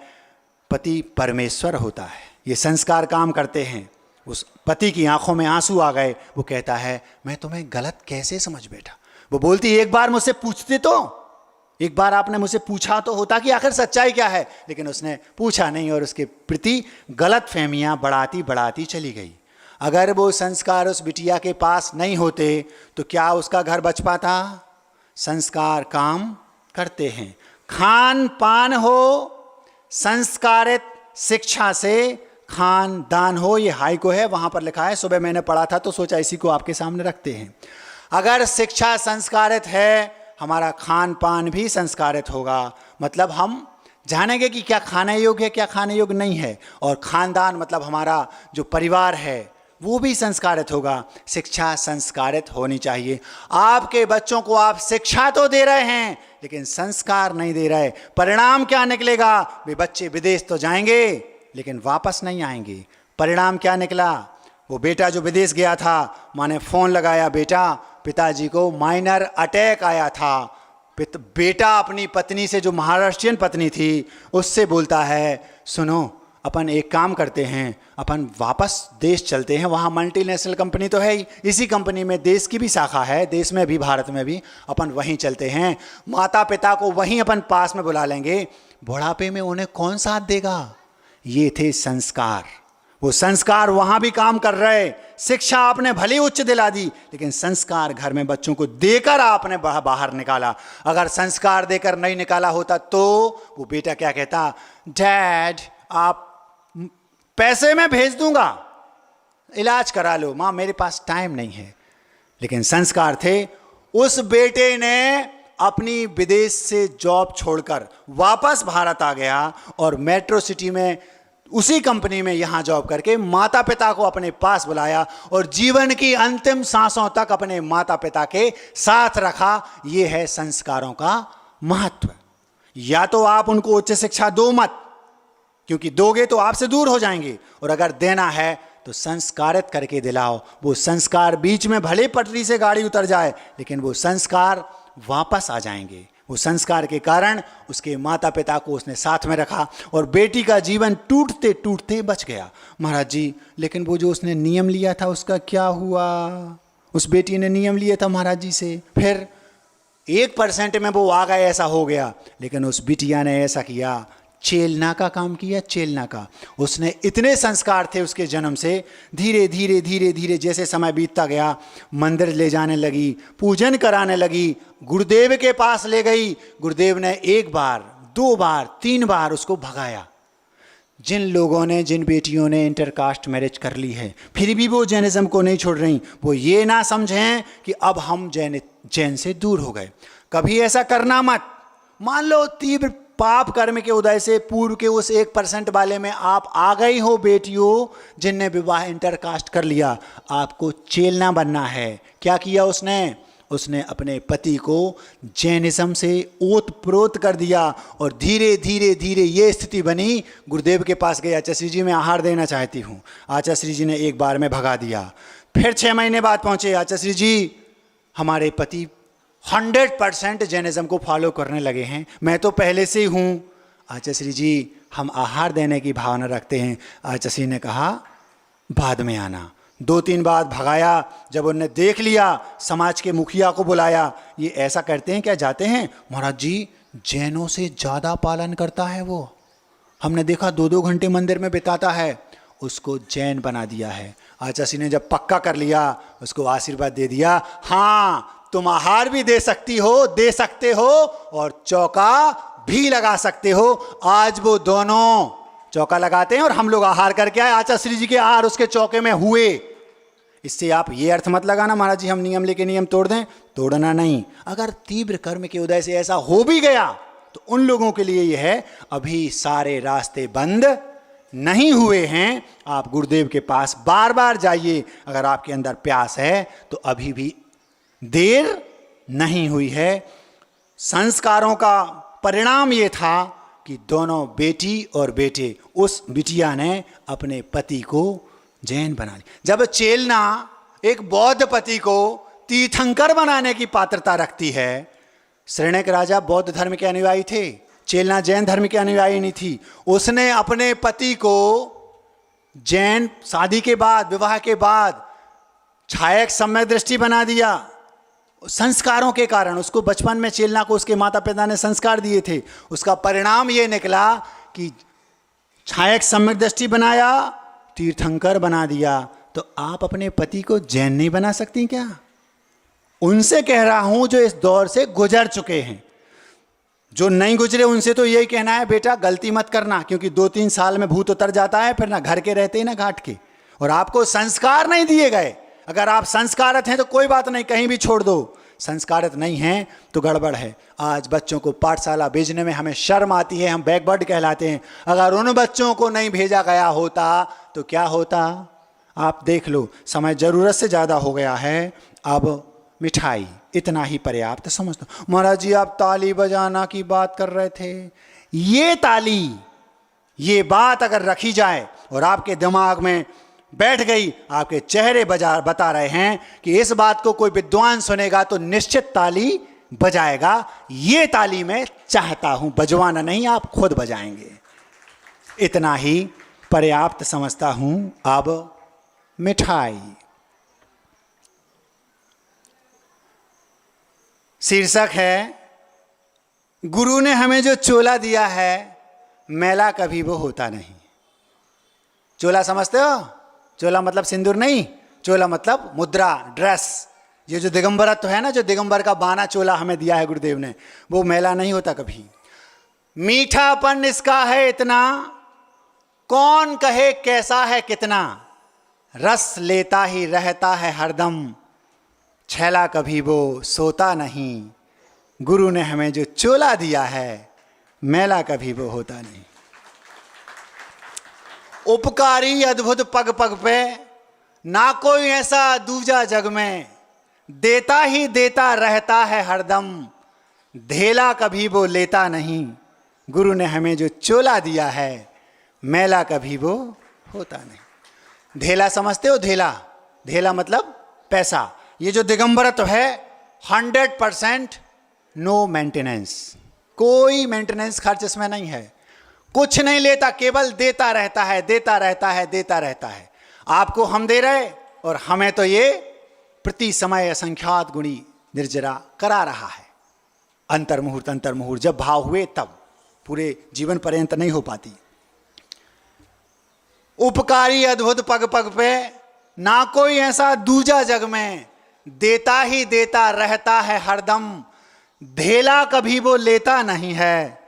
पति परमेश्वर होता है। ये संस्कार काम करते हैं। उस पति की आंखों में आंसू आ गए। वो कहता है, मैं तुम्हें गलत कैसे समझ बैठा। वो बोलती, एक बार मुझसे पूछते तो, एक बार आपने मुझसे पूछा तो होता कि आखिर सच्चाई क्या है। लेकिन उसने पूछा नहीं और उसके प्रति गलत फहमियाँ बढ़ाती बढ़ाती चली गई। अगर वो संस्कार उस बिटिया के पास नहीं होते तो क्या उसका घर बच पाता? संस्कार काम करते हैं। खान पान हो संस्कारित शिक्षा से, खानदान हो, ये हाइको है, वहाँ पर लिखा है, सुबह मैंने पढ़ा था तो सोचा इसी को आपके सामने रखते हैं। अगर शिक्षा संस्कारित है, हमारा खान पान भी संस्कारित होगा। मतलब हम जानेंगे कि क्या खाने योग्य है, क्या खाने योग्य नहीं है। और खानदान मतलब हमारा जो परिवार है वो भी संस्कारित होगा। शिक्षा संस्कारित होनी चाहिए। आपके बच्चों को आप शिक्षा तो दे रहे हैं लेकिन संस्कार नहीं दे रहे। परिणाम क्या निकलेगा? वे बच्चे विदेश तो जाएंगे लेकिन वापस नहीं आएंगे। परिणाम क्या निकला? वो बेटा जो विदेश गया था, माँ ने फोन लगाया, बेटा पिताजी को माइनर अटैक आया था। बेटा अपनी पत्नी से, जो महाराष्ट्रियन पत्नी थी, उससे बोलता है, सुनो अपन एक काम करते हैं, अपन वापस देश चलते हैं, वहाँ मल्टीनेशनल कंपनी तो है ही, इसी कंपनी में देश की भी शाखा है, देश में भी, भारत में भी, अपन वहीं चलते हैं। माता पिता को वहीं अपन पास में बुला लेंगे, बुढ़ापे में उन्हें कौन साथ देगा? ये थे संस्कार। वो संस्कार वहाँ भी काम कर रहे। शिक्षा आपने भले उच्च दिला दी लेकिन संस्कार घर में बच्चों को देकर आपने बाहर निकाला। अगर संस्कार देकर नहीं निकाला होता तो वो बेटा क्या कहता? डैड आप पैसे में भेज दूंगा, इलाज करा लो। माँ मेरे पास टाइम नहीं है। लेकिन संस्कार थे। उस बेटे ने अपनी विदेश से जॉब छोड़कर वापस भारत आ गया और मेट्रो सिटी में उसी कंपनी में यहां जॉब करके माता पिता को अपने पास बुलाया और जीवन की अंतिम सांसों तक अपने माता पिता के साथ रखा। यह है संस्कारों का महत्व। या तो आप उनको उच्च शिक्षा दो मत, क्योंकि दोगे तो आपसे दूर हो जाएंगे, और अगर देना है तो संस्कारित करके दिलाओ। वो संस्कार बीच में भले पटरी से गाड़ी उतर जाए लेकिन वो संस्कार वापस आ जाएंगे। वो संस्कार के कारण उसके माता पिता को उसने साथ में रखा और बेटी का जीवन टूटते टूटते बच गया। महाराज जी, लेकिन वो जो उसने नियम लिया था उसका क्या हुआ? उस बेटी ने नियम लिया था महाराज जी से, फिर 1% में वो आ गए, ऐसा हो गया। लेकिन उस बिटिया ने ऐसा किया, चेलना का काम किया, चेलना का। उसने इतने संस्कार थे उसके जन्म से, धीरे धीरे धीरे धीरे जैसे समय बीतता गया, मंदिर ले जाने लगी, पूजन कराने लगी, गुरुदेव के पास ले गई। गुरुदेव ने 1 बार 2 बार 3 बार उसको भगाया। जिन लोगों ने, जिन बेटियों ने इंटरकास्ट मैरिज कर ली है फिर भी वो जैनिज्म को नहीं छोड़ रही, वो ये ना समझें कि अब हम जैन से दूर हो गए। कभी ऐसा करना मत। मान लो तीव्र पाप कर्म के उदय से पूर्व के उस 1% वाले में आप आ गई हो बेटियों, जिनने विवाह इंटरकास्ट कर लिया, आपको चेलना बनना है। क्या किया उसने? उसने अपने पति को जैनिज्म से ओतप्रोत कर दिया और धीरे धीरे धीरे ये स्थिति बनी। गुरुदेव के पास गए, आचार्य श्री जी मैं आहार देना चाहती हूँ। आचार्य श्री जी ने 1 बार में भगा दिया। फिर 6 महीने बाद पहुँचे, आचार्य श्री जी हमारे पति 100% जैनिज्म को फॉलो करने लगे हैं, मैं तो पहले से ही हूँ। आचार्य श्री जी हम आहार देने की भावना रखते हैं। आचार्य श्री ने कहा बाद में आना। 2-3 बार भगाया। जब उन्होंने देख लिया, समाज के मुखिया को बुलाया। ये ऐसा करते हैं क्या? जाते हैं? महाराज जी जैनों से ज़्यादा पालन करता है वो, हमने देखा 2-2 घंटे मंदिर में बिताता है। उसको जैन बना दिया है। आचार्य श्री ने जब पक्का कर लिया, उसको आशीर्वाद दे दिया, हाँ तुम आहार भी दे सकती हो, दे सकते हो, और चौका भी लगा सकते हो। आज वो दोनों चौका लगाते हैं और हम लोग आहार करके आए। आचार्य श्री जी के आहार उसके चौके में हुए। इससे आप ये अर्थ मत लगाना महाराज जी हम नियम लेके नियम तोड़ दें, तोड़ना नहीं। अगर तीव्र कर्म के उदय से ऐसा हो भी गया तो उन लोगों के लिए यह है, अभी सारे रास्ते बंद नहीं हुए हैं। आप गुरुदेव के पास बार बार जाइए। अगर आपके अंदर प्यास है तो अभी भी देर नहीं हुई है। संस्कारों का परिणाम यह था कि दोनों बेटी और बेटे, उस बिटिया ने अपने पति को जैन बना लिया। जब चेलना एक बौद्ध पति को तीर्थंकर बनाने की पात्रता रखती है। शृणक राजा बौद्ध धर्म के अनुयायी थे, चेलना जैन धर्म के अनुयायी नहीं थी। उसने अपने पति को जैन, शादी के बाद, विवाह के बाद छायक सम्यक दृष्टि बना दिया। संस्कारों के कारण उसको बचपन में चेलना को उसके माता पिता ने संस्कार दिए थे। उसका परिणाम ये निकला कि छायक सम्यक दृष्टि बनाया, तीर्थंकर बना दिया। तो आप अपने पति को जैन नहीं बना सकती क्या? उनसे कह रहा हूं जो इस दौर से गुजर चुके हैं। जो नहीं गुजरे उनसे तो यही कहना है, बेटा गलती मत करना, क्योंकि 2-3 साल में भूत उतर जाता है, फिर ना घर के रहते ना घाट के। और आपको संस्कार नहीं दिए गए। अगर आप संस्कारित हैं तो कोई बात नहीं, कहीं भी छोड़ दो। संस्कारित नहीं हैं तो गड़बड़ है। आज बच्चों को पाठशाला भेजने में हमें शर्म आती है, हम बैकवर्ड कहलाते हैं। अगर उन बच्चों को नहीं भेजा गया होता तो क्या होता? आप देख लो, समय ज़रूरत से ज़्यादा हो गया है, अब मिठाई इतना ही पर्याप्त समझता। महाराज जी आप ताली बजाना की बात कर रहे थे, ये ताली, ये बात अगर रखी जाए और आपके दिमाग में बैठ गई, आपके चेहरे बता रहे हैं कि इस बात को कोई विद्वान सुनेगा तो निश्चित ताली बजाएगा। ये ताली मैं चाहता हूं, बजवाना नहीं, आप खुद बजाएंगे। इतना ही पर्याप्त समझता हूं। अब मिठाई, शीर्षक है गुरु ने हमें जो चोला दिया है मैला कभी वो होता नहीं। चोला समझते हो? चोला मतलब सिंदूर नहीं, चोला मतलब मुद्रा, ड्रेस। ये जो दिगंबरत्व है ना, जो दिगंबर का बाना चोला हमें दिया है गुरुदेव ने, वो मैला नहीं होता कभी। मीठापन इसका है इतना, कौन कहे कैसा है कितना, रस लेता ही रहता है हरदम, छैला कभी वो सोता नहीं। गुरु ने हमें जो चोला दिया है मैला कभी वो होता नहीं। उपकारी अद्भुत पग पग पे, ना कोई ऐसा दूजा जग में, देता ही देता रहता है हरदम, धेला कभी वो लेता नहीं। गुरु ने हमें जो चोला दिया है मैला कभी वो होता नहीं। धेला समझते हो? धेला, धेला मतलब पैसा। ये जो दिगंबरत्व है 100% नो मेंटेनेंस, कोई मेंटेनेंस खर्च इसमें नहीं है, कुछ नहीं लेता, केवल देता रहता है, देता रहता है, देता रहता है। आपको हम दे रहे और हमें तो ये प्रति समय असंख्यात गुणी निर्जरा करा रहा है। अंतर मुहूर्त जब भाव हुए तब, पूरे जीवन पर्यंत नहीं हो पाती। उपकारी अद्भुत पग पग पे, ना कोई ऐसा दूजा जग में, देता ही देता रहता है हरदम, धेला कभी वो लेता नहीं है।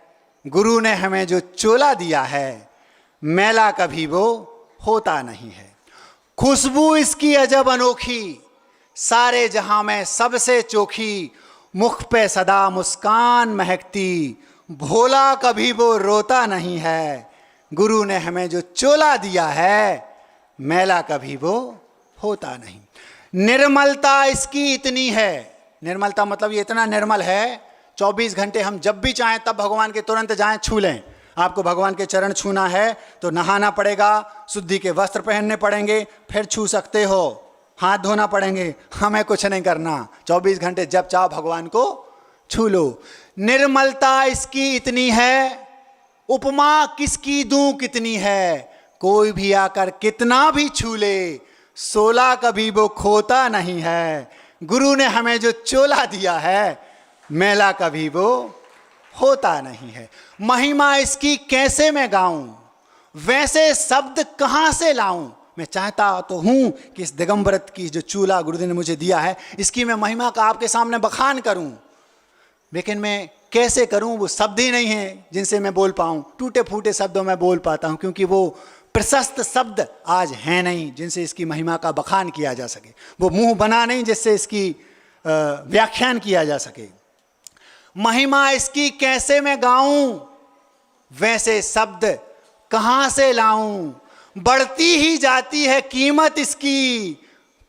गुरु ने हमें जो चोला दिया है मैला कभी वो होता नहीं है। खुशबू इसकी अजब अनोखी, सारे जहां में सबसे चोखी, मुख पे सदा मुस्कान महकती, भोला कभी वो रोता नहीं है। गुरु ने हमें जो चोला दिया है मैला कभी वो होता नहीं। निर्मलता इसकी इतनी है, निर्मलता मतलब ये इतना निर्मल है, 24 घंटे हम जब भी चाहें तब भगवान के तुरंत जाएं, छू लें। आपको भगवान के चरण छूना है तो नहाना पड़ेगा, शुद्धि के वस्त्र पहनने पड़ेंगे, फिर छू सकते हो, हाथ धोना पड़ेंगे, हमें कुछ नहीं करना। 24 घंटे जब चाहो भगवान को छू लो। निर्मलता इसकी इतनी है, उपमा किसकी दूं कितनी है, कोई भी आकर कितना भी छू ले, सोला कभी वो खोता नहीं है। गुरु ने हमें जो चोला दिया है मैला कभी वो होता नहीं है। महिमा इसकी कैसे मैं गाऊं, वैसे शब्द कहां से लाऊं। मैं चाहता तो हूं कि इस दिगंबरत्व की जो चूल्हा गुरुदेव ने मुझे दिया है, इसकी मैं महिमा का आपके सामने बखान करूं, लेकिन मैं कैसे करूं, वो शब्द ही नहीं है जिनसे मैं बोल पाऊं। टूटे फूटे शब्दों में बोल पाता हूं, क्योंकि वो प्रशस्त शब्द आज हैं नहीं जिनसे इसकी महिमा का बखान किया जा सके। वो मुंह बना नहीं जिससे इसकी व्याख्यान किया जा सके। महिमा इसकी कैसे मैं गाऊं, वैसे शब्द कहां से लाऊं, बढ़ती ही जाती है कीमत इसकी,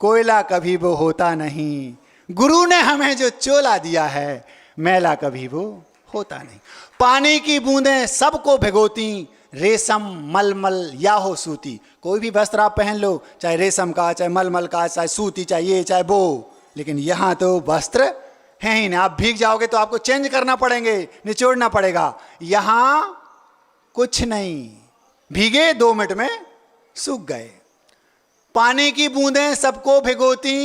कोयला कभी वो होता नहीं। गुरु ने हमें जो चोला दिया है मैला कभी वो होता नहीं। पानी की बूंदें सबको भिगोती, रेशम मलमल या हो सूती। कोई भी वस्त्र आप पहन लो, चाहे रेशम का, चाहे मलमल का, चाहे सूती, चाहे ये चाहे वो, लेकिन यहाँ तो वस्त्र हैं ही नहीं। आप भीग जाओगे तो आपको चेंज करना पड़ेंगे, निचोड़ना पड़ेगा। यहाँ कुछ नहीं, भीगे 2 मिनट में सूख गए। पानी की बूंदें सबको भिगोती,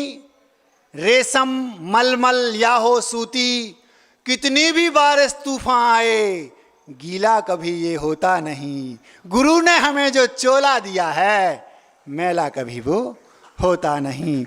रेशम मलमल या हो सूती, कितनी भी बारिश तूफान आए, गीला कभी ये होता नहीं। गुरु ने हमें जो चोला दिया है मैला कभी वो होता नहीं।